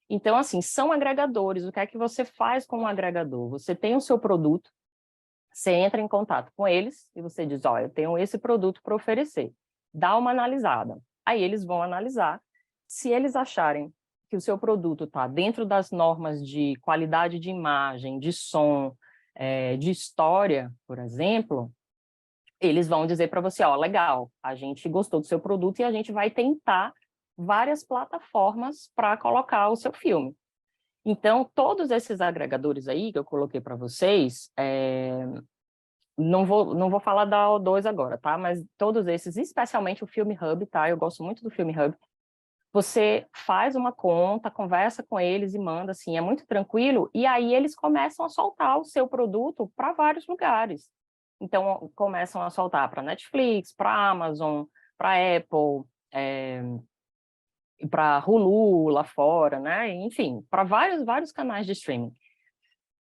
Então, assim, são agregadores. O que é que você faz com um agregador? Você tem o seu produto, você entra em contato com eles e você diz, olha, eu tenho esse produto para oferecer. Dá uma analisada. Aí eles vão analisar. Se eles acharem que o seu produto está dentro das normas de qualidade de imagem, de som, de história, por exemplo, eles vão dizer para você, ó, legal, a gente gostou do seu produto e a gente vai tentar várias plataformas para colocar o seu filme. Então, todos esses agregadores aí que eu coloquei para vocês, não vou falar da O2 agora, tá? Mas todos esses, especialmente o Film Hub, tá? Eu gosto muito do Film Hub. Você faz uma conta, conversa com eles e manda, assim, é muito tranquilo, e aí eles começam a soltar o seu produto para vários lugares. Então, começam a soltar para Netflix, para Amazon, para Apple, para Hulu lá fora, né? Enfim, para vários canais de streaming.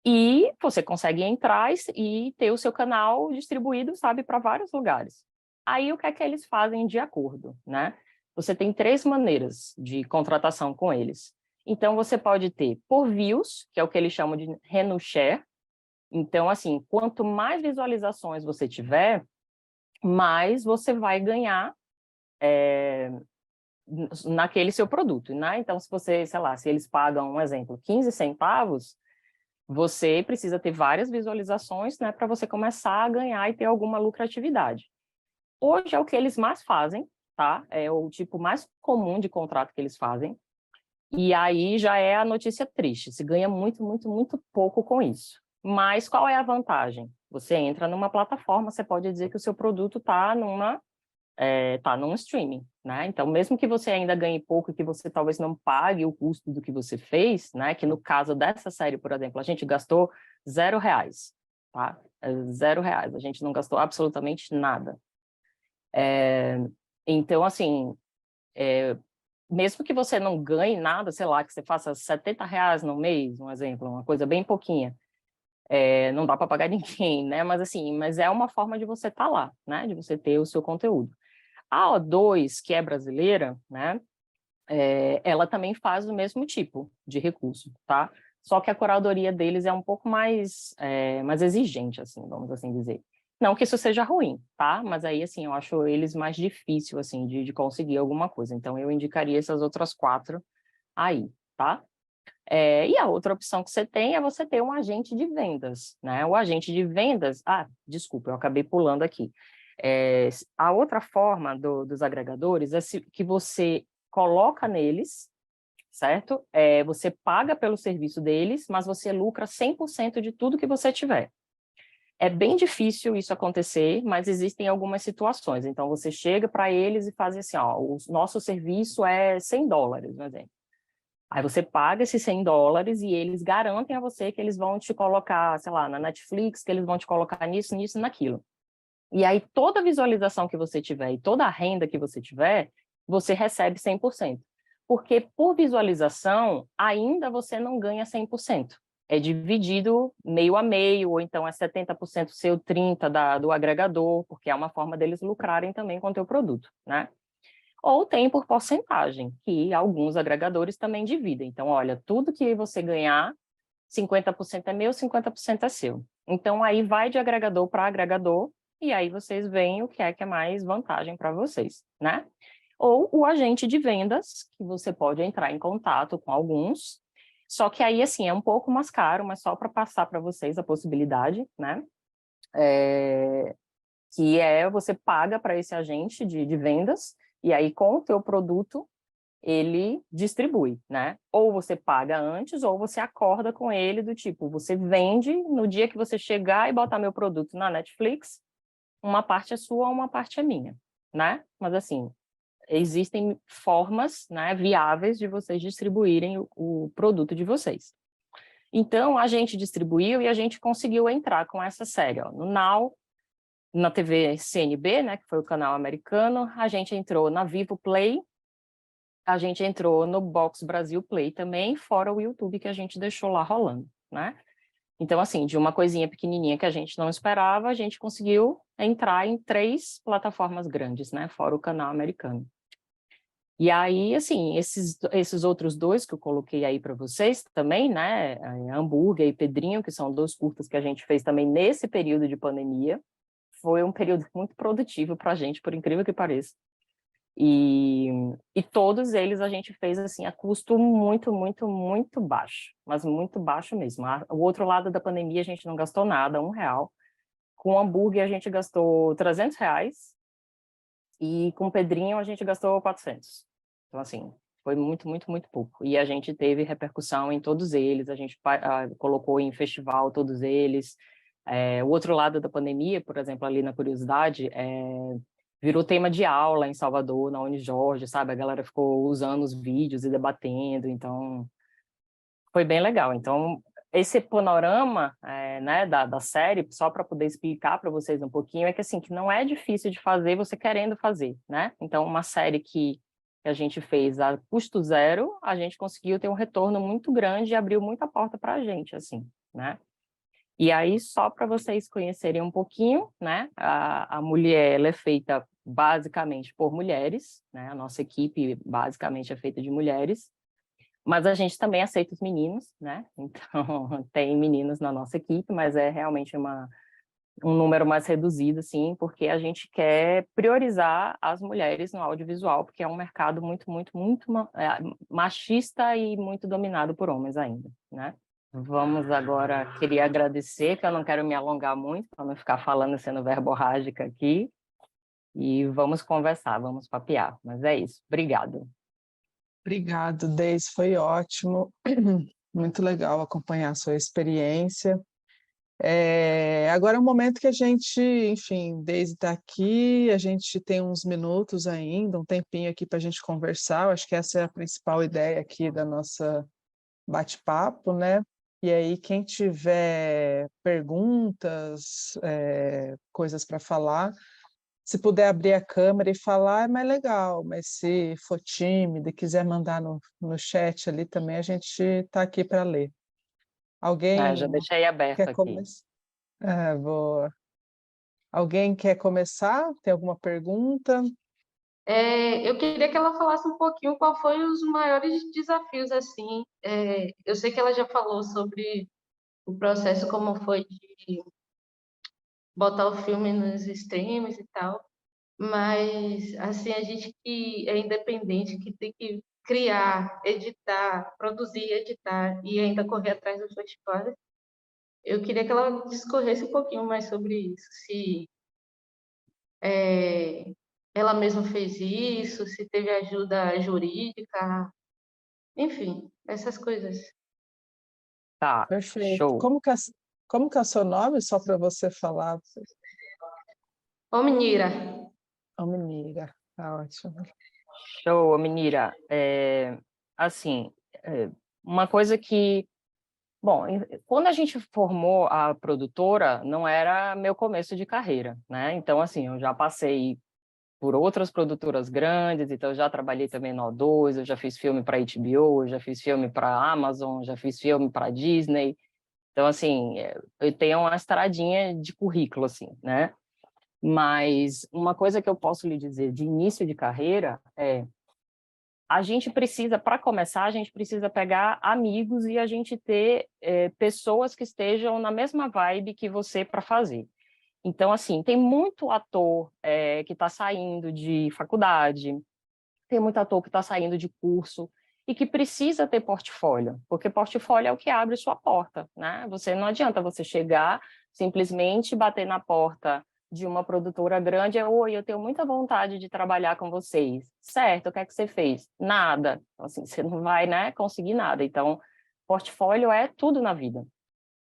E você consegue entrar e ter o seu canal distribuído, sabe, para vários lugares. Aí, o que é que eles fazem de acordo, né? Você tem 3 maneiras de contratação com eles. Então, você pode ter por views, que é o que eles chamam de revenue share. Então, assim, quanto mais visualizações você tiver, mais você vai ganhar naquele seu produto, né? Então, se você, sei lá, se eles pagam, um exemplo, 15 centavos, você precisa ter várias visualizações, né, para você começar a ganhar e ter alguma lucratividade. Hoje é o que eles mais fazem, tá? É o tipo mais comum de contrato que eles fazem. E aí já é a notícia triste, se ganha muito, muito, muito pouco com isso. Mas qual é a vantagem? Você entra numa plataforma, você pode dizer que o seu produto está num streaming, né? Então, mesmo que você ainda ganhe pouco e que você talvez não pague o custo do que você fez, né? Que no caso dessa série, por exemplo, a gente gastou R$ 0, tá? R$ 0, a gente não gastou absolutamente nada. Então, assim, mesmo que você não ganhe nada, sei lá, que você faça R$ 70 no mês, um exemplo, uma coisa bem pouquinha, não dá para pagar ninguém, né? Mas assim, mas é uma forma de você estar lá, né? De você ter o seu conteúdo. A O2, que é brasileira, né? Ela também faz o mesmo tipo de recurso, tá? Só que a curadoria deles é um pouco mais exigente, assim, vamos assim dizer. Não que isso seja ruim, tá? Mas aí, assim, eu acho eles mais difícil, assim, de conseguir alguma coisa. Então, eu indicaria essas outras 4 aí, tá? E a outra opção que você tem é você ter um agente de vendas, né? O agente de vendas... Ah, desculpa, eu acabei pulando aqui. A outra forma dos agregadores é que você coloca neles, certo? Você paga pelo serviço deles, mas você lucra 100% de tudo que você tiver. É bem difícil isso acontecer, mas existem algumas situações. Então, você chega para eles e faz assim, ó, o nosso serviço é $100, por exemplo. Aí você paga esses $100 e eles garantem a você que eles vão te colocar, sei lá, na Netflix, que eles vão te colocar nisso, nisso e naquilo. E aí toda visualização que você tiver e toda a renda que você tiver, você recebe 100%. Porque por visualização, ainda você não ganha 100%. É dividido meio a meio, ou então é 70% seu, 30% do agregador, porque é uma forma deles lucrarem também com o teu produto, né? Ou tem por porcentagem, que alguns agregadores também dividem. Então, olha, tudo que você ganhar, 50% é meu, 50% é seu. Então, aí vai de agregador para agregador, e aí vocês veem o que é mais vantagem para vocês, né? Ou o agente de vendas, que você pode entrar em contato com alguns, só que aí, assim, é um pouco mais caro, mas só para passar para vocês a possibilidade, né? Que você paga para esse agente de vendas, e aí com o teu produto ele distribui, né? Ou você paga antes, ou você acorda com ele do tipo, você vende no dia que você chegar e botar meu produto na Netflix, uma parte é sua, uma parte é minha, né? Mas assim, existem formas, né, viáveis de vocês distribuírem o produto de vocês. Então, a gente distribuiu e a gente conseguiu entrar com essa série, ó, no Now, na TV CNB, né, que foi o canal americano, a gente entrou na Vivo Play, a gente entrou no Box Brasil Play também, fora o YouTube que a gente deixou lá rolando, né? Então, assim, de uma coisinha pequenininha que a gente não esperava, a gente conseguiu entrar em 3 plataformas grandes, né? Fora o canal americano. E aí, assim, esses outros 2 que eu coloquei aí para vocês também, né? Hambúrguer e Pedrinho, que são 2 curtas que a gente fez também nesse período de pandemia. Foi um período muito produtivo para a gente, por incrível que pareça. E todos eles a gente fez assim a custo muito, muito, muito baixo, mas muito baixo mesmo. O outro lado da pandemia a gente não gastou nada, R$ 1. Com hambúrguer a gente gastou R$ 300 e com Pedrinho a gente gastou 400. Então assim, foi muito, muito, muito pouco. E a gente teve repercussão em todos eles, a gente colocou em festival todos eles. O outro lado da pandemia, por exemplo, ali na Curiosidade, virou tema de aula em Salvador, na Unijorge, sabe? A galera ficou usando os vídeos e debatendo, então foi bem legal. Então, esse panorama né, da série, só para poder explicar para vocês um pouquinho, é que assim, que não é difícil de fazer você querendo fazer, né? Então, uma série que a gente fez a custo zero, a gente conseguiu ter um retorno muito grande e abriu muita porta para a gente, assim, né? E aí, só para vocês conhecerem um pouquinho, né? A mulher, ela é feita basicamente por mulheres, né? A nossa equipe basicamente é feita de mulheres, mas a gente também aceita os meninos, né? Então, tem meninos na nossa equipe, mas é realmente um número mais reduzido, assim, porque a gente quer priorizar as mulheres no audiovisual, porque é um mercado muito machista e muito dominado por homens ainda, né? Vamos agora, queria agradecer, que eu não quero me alongar muito, para não ficar falando sendo verborrágica aqui, e vamos conversar, vamos papear, mas é isso, obrigado. Obrigado, Deise, foi ótimo. Muito legal acompanhar a sua experiência. Agora é um momento que a gente, enfim, Deise está aqui, a gente tem uns minutos ainda, um tempinho aqui para a gente conversar. Eu acho que essa é a principal ideia aqui da nossa bate-papo, né? E aí, quem tiver perguntas, coisas para falar, se puder abrir a câmera e falar, é mais legal, mas se for tímido e quiser mandar no chat ali também, a gente está aqui para ler. Já Alguém deixei aberto quer aqui. começar? Ah, boa. Alguém quer começar? Tem alguma pergunta? Eu queria que ela falasse um pouquinho qual foi os maiores desafios, assim. Eu sei que ela já falou sobre o processo, como foi de botar o filme nos streams e tal, mas, assim, a gente que é independente, que tem que criar, editar, produzir, editar e ainda correr atrás dos festivais, eu queria que ela discorresse um pouquinho mais sobre isso, se é, ela mesma fez isso, se teve ajuda jurídica, enfim, essas coisas. Tá, Perfeito. show. Como que é o seu nome, só para você falar? Ô, Menira, Ô, Menira, tá ótimo. Show, Menira. Assim, uma coisa que... Bom, quando a gente formou a produtora, não era meu começo de carreira, né? Então, assim, eu já passei por outras produtoras grandes, então eu já trabalhei também no O2, eu já fiz filme para HBO, eu já fiz filme para Amazon, já fiz filme para Disney. Então, assim, eu tenho uma estradinha de currículo, assim, né? Mas uma coisa que eu posso lhe dizer de início de carreira é: a gente precisa, para começar, a gente precisa pegar amigos e a gente ter pessoas que estejam na mesma vibe que você para fazer. Então, assim, tem muito ator que está saindo de faculdade, tem muito ator que está saindo de curso e que precisa ter portfólio, porque portfólio é o que abre sua porta, né? Você não adianta você chegar, simplesmente bater na porta de uma produtora grande, oi, eu tenho muita vontade de trabalhar com vocês. Certo, o que é que você fez? Nada. Então, assim, você não vai, né, conseguir nada. Então, portfólio é tudo na vida.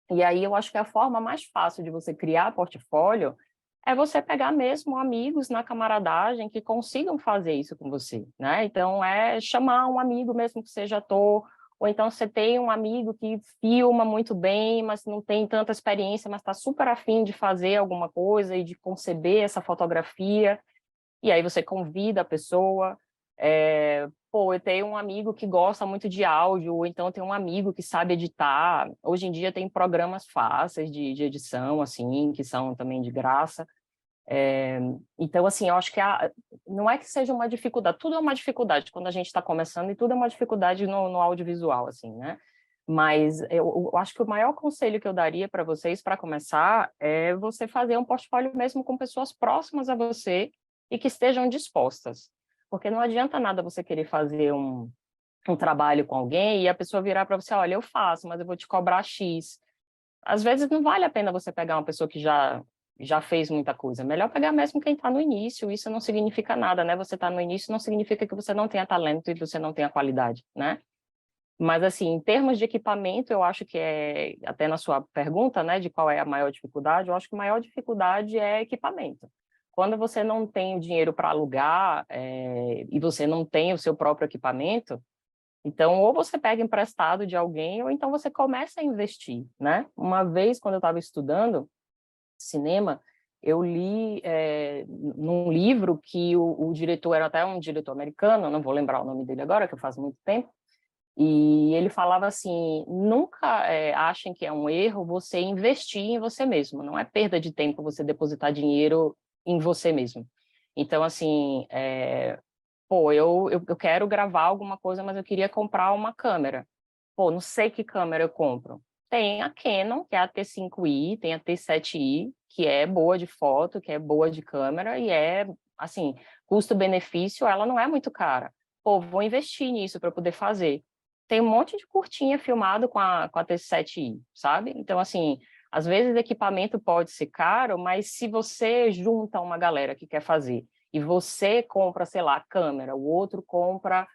E aí eu acho que a forma mais fácil de você criar portfólio é você pegar mesmo amigos na camaradagem que consigam fazer isso com você, né? Então, é chamar um amigo mesmo que seja ator, ou então você tem um amigo que filma muito bem, mas não tem tanta experiência, mas está super afim de fazer alguma coisa e de conceber essa fotografia, e aí você convida a pessoa. Eu tenho um amigo que gosta muito de áudio, ou então tem um amigo que sabe editar. Hoje em dia tem programas fáceis de edição, assim, que são também de graça. Então, assim, eu acho que não é que seja uma dificuldade, tudo é uma dificuldade quando a gente está começando, e tudo é uma dificuldade no audiovisual, assim, né? Mas eu acho que o maior conselho que eu daria para vocês, para começar, é você fazer um portfólio mesmo com pessoas próximas a você e que estejam dispostas. Porque não adianta nada você querer fazer um trabalho com alguém e a pessoa virar para você: olha, eu faço, mas eu vou te cobrar X. Às vezes não vale a pena você pegar uma pessoa que já fez muita coisa. Melhor pegar mesmo quem está no início. Isso não significa nada, né? Você está no início não significa que você não tenha talento e você não tenha qualidade, né? Mas, assim, em termos de equipamento, eu acho que até na sua pergunta, né, de qual é a maior dificuldade, eu acho que a maior dificuldade é equipamento. Quando você não tem o dinheiro para alugar, e você não tem o seu próprio equipamento, então, ou você pega emprestado de alguém, ou então você começa a investir, né? Uma vez, quando eu estava estudando cinema, eu li num livro que o diretor era até um diretor americano, não vou lembrar o nome dele agora, que faz muito tempo, e ele falava assim: nunca achem que é um erro você investir em você mesmo, não é perda de tempo você depositar dinheiro em você mesmo. Então, assim, eu quero gravar alguma coisa, mas eu queria comprar uma câmera. Pô, não sei que câmera eu compro. Tem a Canon, que é a T5i, tem a T7i, que é boa de foto, que é boa de câmera, e assim, custo-benefício, ela não é muito cara. Pô, vou investir nisso para poder fazer. Tem um monte de curtinha filmado com a T7i, sabe? Então, assim, às vezes equipamento pode ser caro, mas se você junta uma galera que quer fazer, e você compra, sei lá, a câmera, o outro compra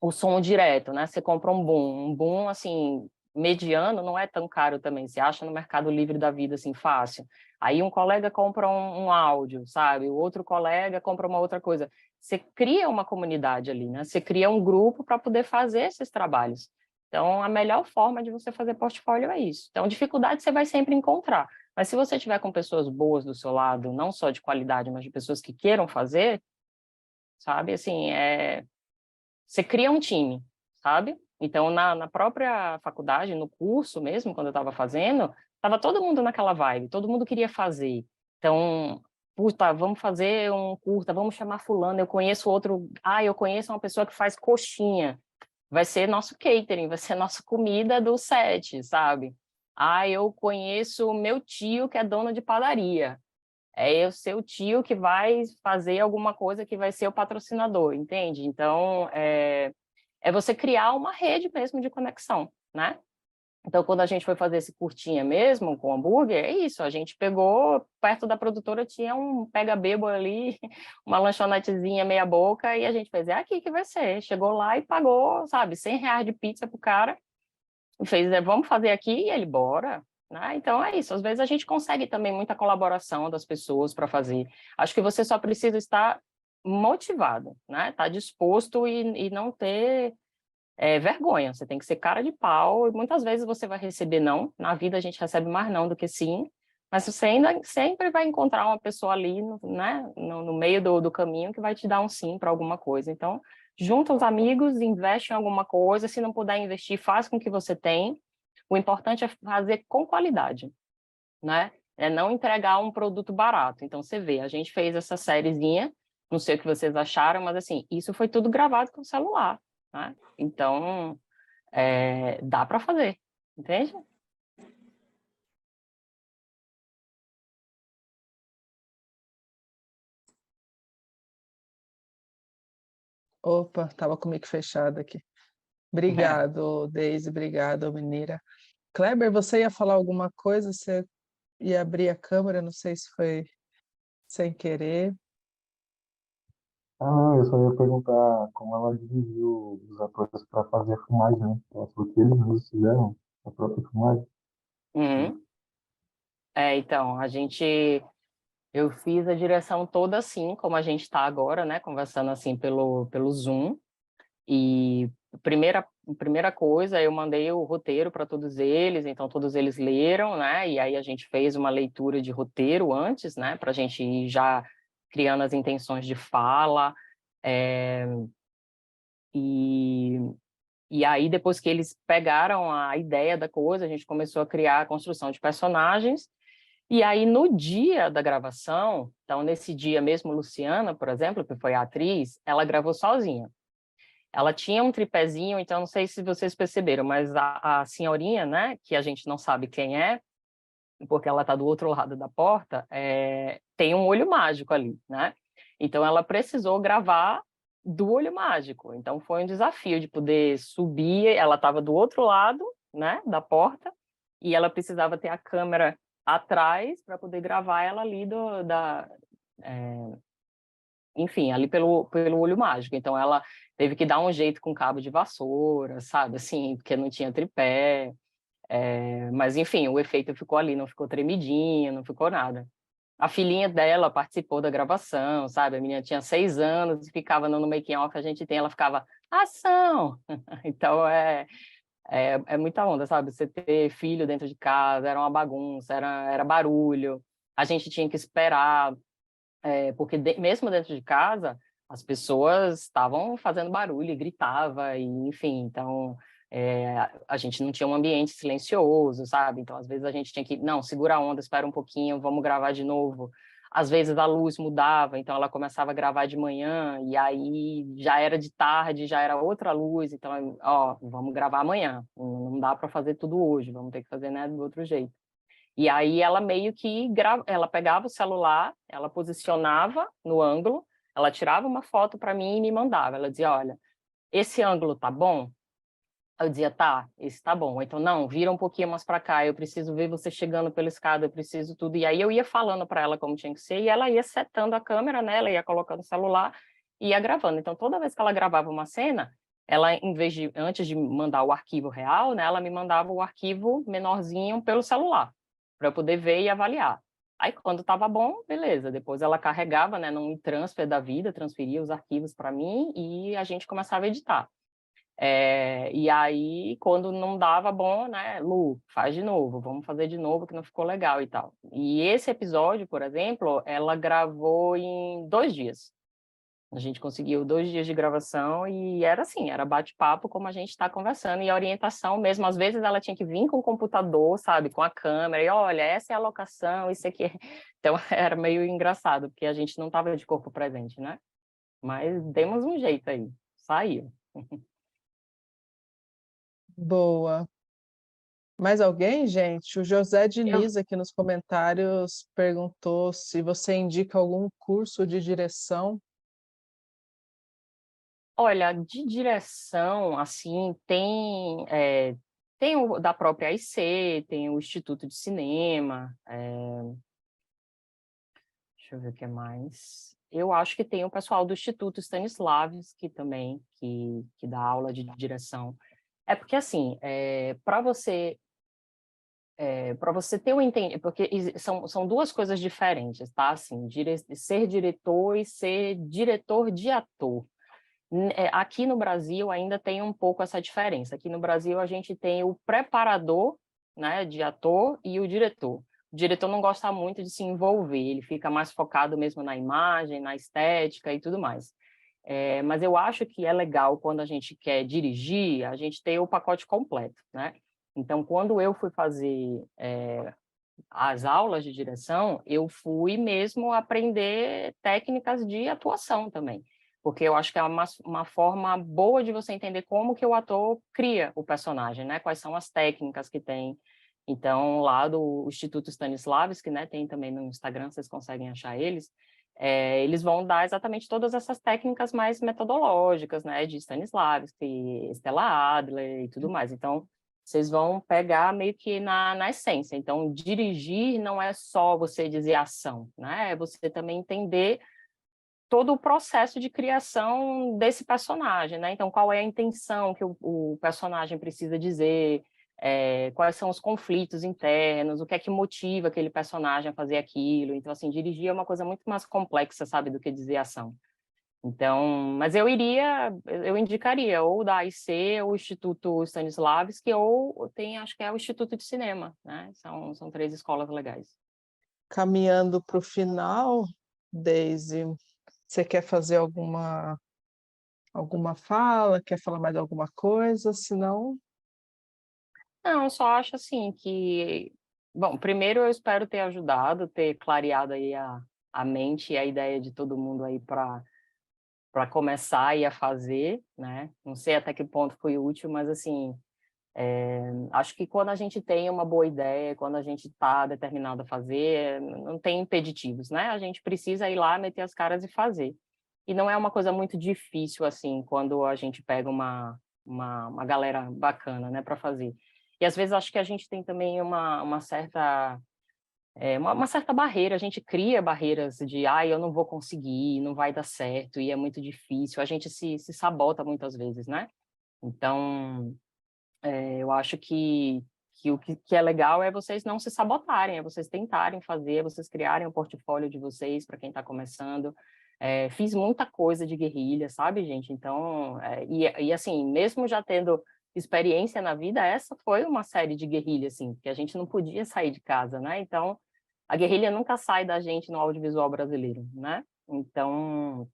o som direto, né? Você compra um boom, assim, mediano, não é tão caro também. Você acha no Mercado Livre da vida, assim, fácil. Aí um colega compra um áudio, sabe? O outro colega compra uma outra coisa. Você cria uma comunidade ali, né? Você cria um grupo para poder fazer esses trabalhos. Então, a melhor forma de você fazer portfólio é isso. Então, dificuldade você vai sempre encontrar. Mas se você tiver com pessoas boas do seu lado, não só de qualidade, mas de pessoas que queiram fazer, sabe? Assim, você cria um time, sabe? Então, na própria faculdade, no curso mesmo, quando eu estava fazendo, estava todo mundo naquela vibe, todo mundo queria fazer. Então, puta, vamos fazer um curta, vamos chamar fulano, eu conheço outro, eu conheço uma pessoa que faz coxinha, vai ser nosso catering, vai ser nossa comida do set, sabe? Eu conheço o meu tio que é dono de padaria, é o seu tio que vai fazer alguma coisa que vai ser o patrocinador, entende? Então, é você criar uma rede mesmo de conexão, né? Então, quando a gente foi fazer esse curtinha mesmo com hambúrguer, é isso, a gente pegou, perto da produtora tinha um pega-bebo ali, uma lanchonetezinha meia boca, e a gente fez, é aqui que vai ser. Chegou lá e pagou, sabe, R$ 100 de pizza pro cara, e fez, vamos fazer aqui, e ele, bora. Né? Então, é isso, às vezes a gente consegue também muita colaboração das pessoas para fazer. Acho que você só precisa estar motivado, né? Estar disposto e não ter vergonha, você tem que ser cara de pau, e muitas vezes você vai receber não, na vida a gente recebe mais não do que sim, mas você ainda sempre vai encontrar uma pessoa ali, né, no meio do caminho que vai te dar um sim para alguma coisa. Então, junta os amigos, investe em alguma coisa, se não puder investir, faz com o que você tem, o importante é fazer com qualidade, né, é não entregar um produto barato. Então, você vê, a gente fez essa sériezinha, não sei o que vocês acharam, mas assim, isso foi tudo gravado com o celular, né? Então, dá para fazer, entende? Opa, estava com o mic fechado aqui. Obrigado, Deise, obrigado, Mineira. Kleber, você ia falar alguma coisa? Você ia abrir a câmera, não sei se foi sem querer. Não, eu só ia perguntar como ela dirigiu os atores para fazer a filmagem, né? Ela falou que eles mesmos fizeram a própria filmagem. Uhum. Então, eu fiz a direção toda assim, como a gente está agora, né, conversando assim pelo Zoom, e primeira coisa, eu mandei o roteiro para todos eles, então todos eles leram, né, e aí a gente fez uma leitura de roteiro antes, né, para a gente ir já criando as intenções de fala, e E aí, depois que eles pegaram a ideia da coisa, a gente começou a criar a construção de personagens. E aí, no dia da gravação, então, nesse dia mesmo, Luciana, por exemplo, que foi a atriz, ela gravou sozinha. Ela tinha um tripézinho, então, não sei se vocês perceberam, mas a senhorinha, né, que a gente não sabe quem é, porque ela está do outro lado da porta, tem um olho mágico ali, né? Então, ela precisou gravar do olho mágico. Então, foi um desafio de poder subir. Ela estava do outro lado, né, da porta, e ela precisava ter a câmera atrás para poder gravar ela ali enfim, ali pelo olho mágico. Então, ela teve que dar um jeito com cabo de vassoura, sabe? Assim, porque não tinha tripé. Mas, enfim, o efeito ficou ali, não ficou tremidinha, não ficou nada. A filhinha dela participou da gravação, sabe? A menina tinha 6 anos e ficava no making-off que a gente tem, ela ficava, ação! Então, é muita onda, sabe? Você ter filho dentro de casa, era uma bagunça, era barulho. A gente tinha que esperar, porque mesmo dentro de casa, as pessoas estavam fazendo barulho e gritava, e enfim, então a gente não tinha um ambiente silencioso, sabe? Então, às vezes a gente tinha que, não, segura a onda, espera um pouquinho, vamos gravar de novo. às vezes a luz mudava, então ela começava a gravar de manhã, e aí já era de tarde, já era outra luz, então, ó, vamos gravar amanhã, não dá para fazer tudo hoje, vamos ter que fazer, né, do outro jeito. E aí ela meio que ela pegava o celular, ela posicionava no ângulo, ela tirava uma foto para mim e me mandava. Ela dizia, olha, esse ângulo tá bom? Eu dizia, tá, esse tá bom. Então, não, vira um pouquinho mais para cá, eu preciso ver você chegando pela escada, eu preciso tudo. E aí eu ia falando para ela como tinha que ser, e ela ia setando a câmera, né? Ela ia colocando o celular e ia gravando. Então, toda vez que ela gravava uma cena, ela, em vez de, antes de mandar o arquivo real, né, ela me mandava o arquivo menorzinho pelo celular, para eu poder ver e avaliar. Aí, quando estava bom, beleza. Depois ela carregava, né, num transfer da vida, transferia os arquivos para mim e a gente começava a editar. E aí, quando não dava bom, né, Lu, faz de novo, vamos fazer de novo que não ficou legal e tal. E esse episódio, por exemplo, ela gravou em 2 dias. A gente conseguiu 2 dias de gravação e era assim, era bate-papo como a gente está conversando, e a orientação mesmo, às vezes ela tinha que vir com o computador, sabe, com a câmera, e olha, essa é a locação, isso aqui. Então era meio engraçado, porque a gente não estava de corpo presente, né? Mas demos um jeito aí, saiu. Boa. Mais alguém, gente? O José Eu, Diniz aqui nos comentários perguntou se você indica algum curso de direção. olha, de direção, assim, tem o da própria AIC, tem o Instituto de Cinema, deixa eu ver o que mais. Eu acho que tem o pessoal do Instituto Stanislavski também, que dá aula de direção. É porque, assim, para você ter um entendimento, porque são duas coisas diferentes, tá? Assim, ser diretor e ser diretor de ator. Aqui no Brasil ainda tem um pouco essa diferença. Aqui no Brasil a gente tem o preparador, né, de ator e o diretor. O diretor não gosta muito de se envolver, ele fica mais focado mesmo na imagem, na estética e tudo mais. Mas eu acho que é legal quando a gente quer dirigir, a gente ter o pacote completo, né? Então, quando eu fui fazer as aulas de direção, eu fui mesmo aprender técnicas de atuação também, porque eu acho que é uma forma boa de você entender como que o ator cria o personagem, né? Quais são as técnicas que tem. Então, lá do Instituto Stanislavski, né? Tem também no Instagram, vocês conseguem achar eles. Eles vão dar exatamente todas essas técnicas mais metodológicas, né? De Stanislavski, Stella Adler e tudo mais. Então, vocês vão pegar meio que na essência. Então, dirigir não é só você dizer ação, né? É você também entender todo o processo de criação desse personagem, né? Então, qual é a intenção que o personagem precisa dizer, quais são os conflitos internos, o que é que motiva aquele personagem a fazer aquilo. Então, assim, dirigir é uma coisa muito mais complexa, sabe, do que dizer ação. Então, mas eu indicaria ou da AIC, ou o Instituto Stanislavski, ou tem, acho que é o Instituto de Cinema, né? São 3 escolas legais. Caminhando para o final, Daisy, você quer fazer alguma fala? Quer falar mais alguma coisa? Se não, Não, eu só acho assim que, bom, primeiro eu espero ter ajudado, ter clareado aí a mente e a ideia de todo mundo aí para começar aí a fazer, né? Não sei até que ponto foi útil, mas assim, acho que quando a gente tem uma boa ideia, quando a gente está determinado a fazer, não tem impeditivos, né? A gente precisa ir lá, meter as caras e fazer. E não é uma coisa muito difícil, assim, quando a gente pega uma galera bacana, né, para fazer. E às vezes acho que a gente tem também uma certa uma certa barreira, a gente cria barreiras de, eu não vou conseguir, não vai dar certo, e é muito difícil, a gente se sabota muitas vezes, né? Então, eu acho que o que é legal é vocês não se sabotarem, é vocês tentarem fazer, é vocês criarem um portfólio de vocês para quem está começando. Fiz muita coisa de guerrilha, sabe, gente? Então, e assim, mesmo já tendo experiência na vida, essa foi uma série de guerrilha, assim, que a gente não podia sair de casa, né? Então, a guerrilha nunca sai da gente no audiovisual brasileiro, né? Então,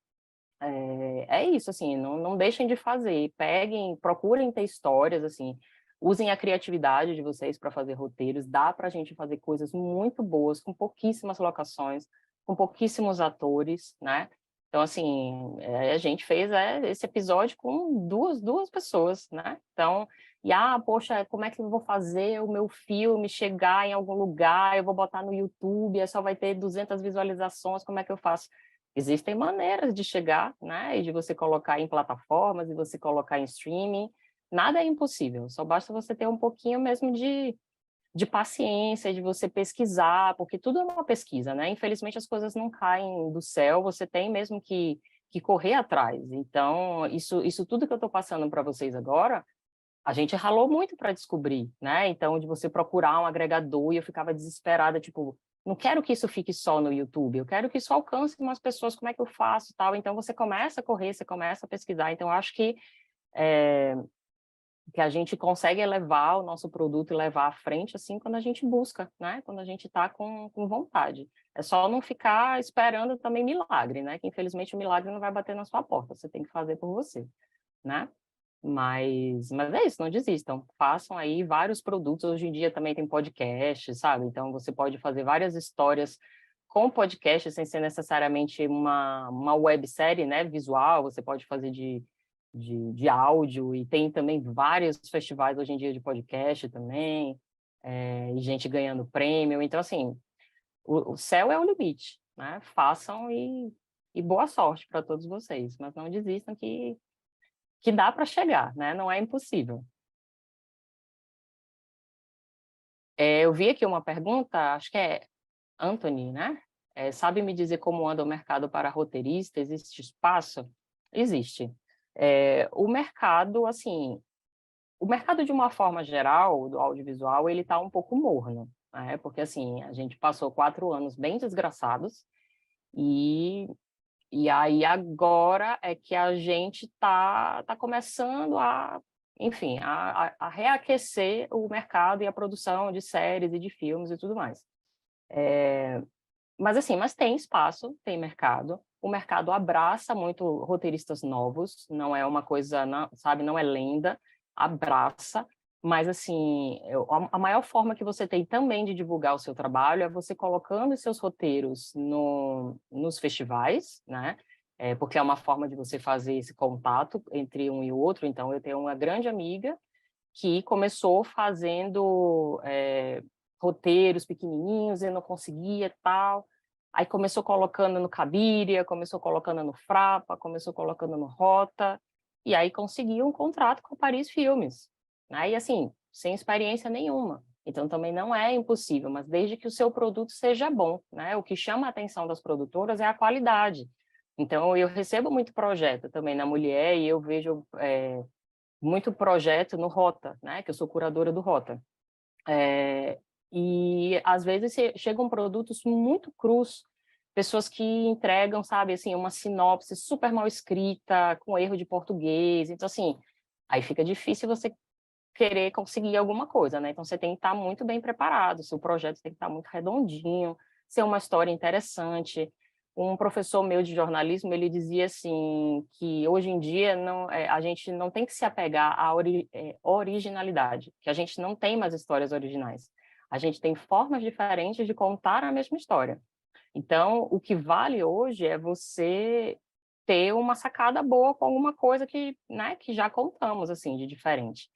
é isso, assim, não deixem de fazer, peguem, procurem ter histórias, assim, usem a criatividade de vocês para fazer roteiros, dá para a gente fazer coisas muito boas, com pouquíssimas locações, com pouquíssimos atores, né? Então, assim, a gente fez esse episódio com duas pessoas, né? Então, poxa, como é que eu vou fazer o meu filme chegar em algum lugar? Eu vou botar no YouTube, só vai ter 200 visualizações, como é que eu faço? Existem maneiras de chegar, né? E de você colocar em plataformas, e você colocar em streaming. Nada é impossível, só basta você ter um pouquinho mesmo de paciência, de você pesquisar, porque tudo é uma pesquisa, né? Infelizmente as coisas não caem do céu, você tem mesmo que correr atrás. Então, isso tudo que eu estou passando para vocês agora, a gente ralou muito para descobrir, né? Então, de você procurar um agregador, e eu ficava desesperada, tipo, não quero que isso fique só no YouTube, eu quero que isso alcance umas pessoas, como é que eu faço, tal. Então, você começa a correr, você começa a pesquisar. Então, eu acho que a gente consegue elevar o nosso produto e levar à frente, assim, quando a gente busca, né? Quando a gente está com vontade. É só não ficar esperando também milagre, né? Que infelizmente o milagre não vai bater na sua porta, você tem que fazer por você, né? Mas é isso, não desistam. Façam aí vários produtos. Hoje em dia também tem podcast, sabe? Então você pode fazer várias histórias com podcast, sem ser necessariamente uma websérie, né? Visual, você pode fazer de áudio, e tem também vários festivais hoje em dia de podcast também, e gente ganhando prêmio. Então, assim, o céu é o limite, né? Façam e boa sorte para todos vocês, mas não desistam que dá para chegar, né? Não é impossível. Eu vi aqui uma pergunta, acho que é Anthony, né? Sabe me dizer como anda o mercado para roteirista? Existe espaço? Existe. O mercado, assim, o mercado de uma forma geral, do audiovisual, ele está um pouco morno, né? Porque, assim, a gente passou 4 anos bem desgraçados, e aí agora é que a gente tá começando enfim, a reaquecer o mercado e a produção de séries e de filmes e tudo mais. Mas assim, tem espaço, tem mercado. O mercado abraça muito roteiristas novos, não é uma coisa, sabe, não é lenda, abraça. Mas assim, a maior forma que você tem também de divulgar o seu trabalho é você colocando os seus roteiros nos festivais, né? Porque é uma forma de você fazer esse contato entre um e o outro. Então, eu tenho uma grande amiga que começou fazendo roteiros pequenininhos e não conseguia, tal. Aí começou colocando no Cabiria, começou colocando no Frapa, começou colocando no Rota, e aí conseguiu um contrato com a Paris Filmes, né? E assim, sem experiência nenhuma. Então também não é impossível, mas desde que o seu produto seja bom, né? O que chama a atenção das produtoras é a qualidade. Então eu recebo muito projeto também na Mulher, e eu vejo muito projeto no Rota, né? Que eu sou curadora do Rota. E às vezes chegam produtos muito crus, pessoas que entregam, sabe, assim, uma sinopse super mal escrita, com erro de português. Então, assim, aí fica difícil você querer conseguir alguma coisa, né? Então, você tem que estar muito bem preparado, seu projeto tem que estar muito redondinho, ser uma história interessante. Um professor meu de jornalismo, ele dizia assim, que hoje em dia a gente não tem que se apegar à originalidade, que a gente não tem mais histórias originais. A gente tem formas diferentes de contar a mesma história. Então, o que vale hoje é você ter uma sacada boa com alguma coisa né, que já contamos, assim, de diferente.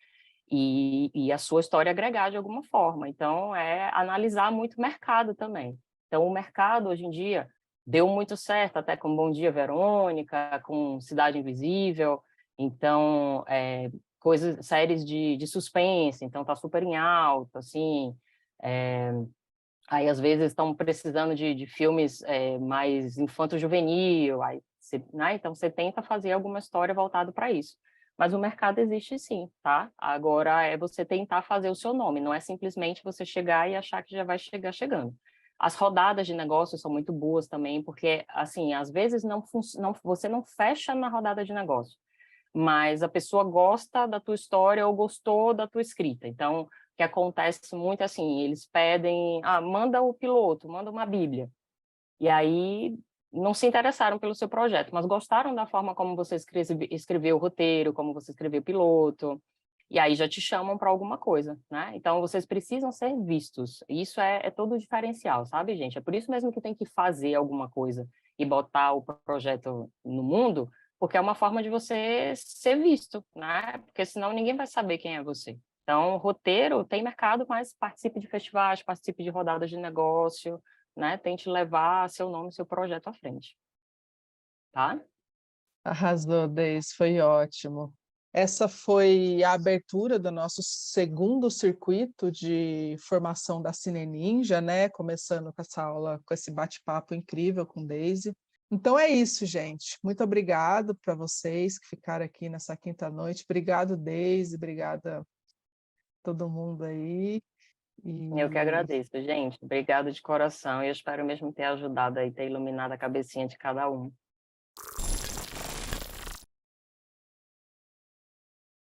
E a sua história agregar de alguma forma. Então, é analisar muito o mercado também. Então, o mercado, hoje em dia, deu muito certo, até com Bom Dia, Verônica, com Cidade Invisível. Então, séries de suspense, então está super em alta, assim. Aí, às vezes, estão precisando de filmes mais infanto-juvenil, né? Então você tenta fazer alguma história voltada para isso. Mas o mercado existe sim, tá? Agora é você tentar fazer o seu nome, não é simplesmente você chegar e achar que já vai chegar chegando. As rodadas de negócios são muito boas também, porque, assim, às vezes você não fecha na rodada de negócio, mas a pessoa gosta da tua história ou gostou da tua escrita. Então, o que acontece muito é assim, eles pedem, manda o piloto, manda uma bíblia. E aí não se interessaram pelo seu projeto, mas gostaram da forma como você escreveu o roteiro, como você escreveu o piloto. E aí já te chamam para alguma coisa, né? Então, vocês precisam ser vistos. Isso é todo o diferencial, sabe, gente? É por isso mesmo que tem que fazer alguma coisa e botar o projeto no mundo, porque é uma forma de você ser visto, né? Porque senão ninguém vai saber quem é você. Então, roteiro tem mercado, mas participe de festivais, participe de rodadas de negócio, né? Tente levar seu nome, seu projeto à frente, tá? Arrasou, Deise, foi ótimo. Essa foi a abertura do nosso segundo circuito de formação da Cine Ninja, né? Começando com essa aula, com esse bate-papo incrível com Deise. Então é isso, gente. Muito obrigado para vocês que ficaram aqui nessa quinta noite. Obrigado, Deise, obrigada a todo mundo aí. Eu que E agradeço, gente. Obrigada de coração. E eu espero mesmo ter ajudado aí, ter iluminado a cabecinha de cada um.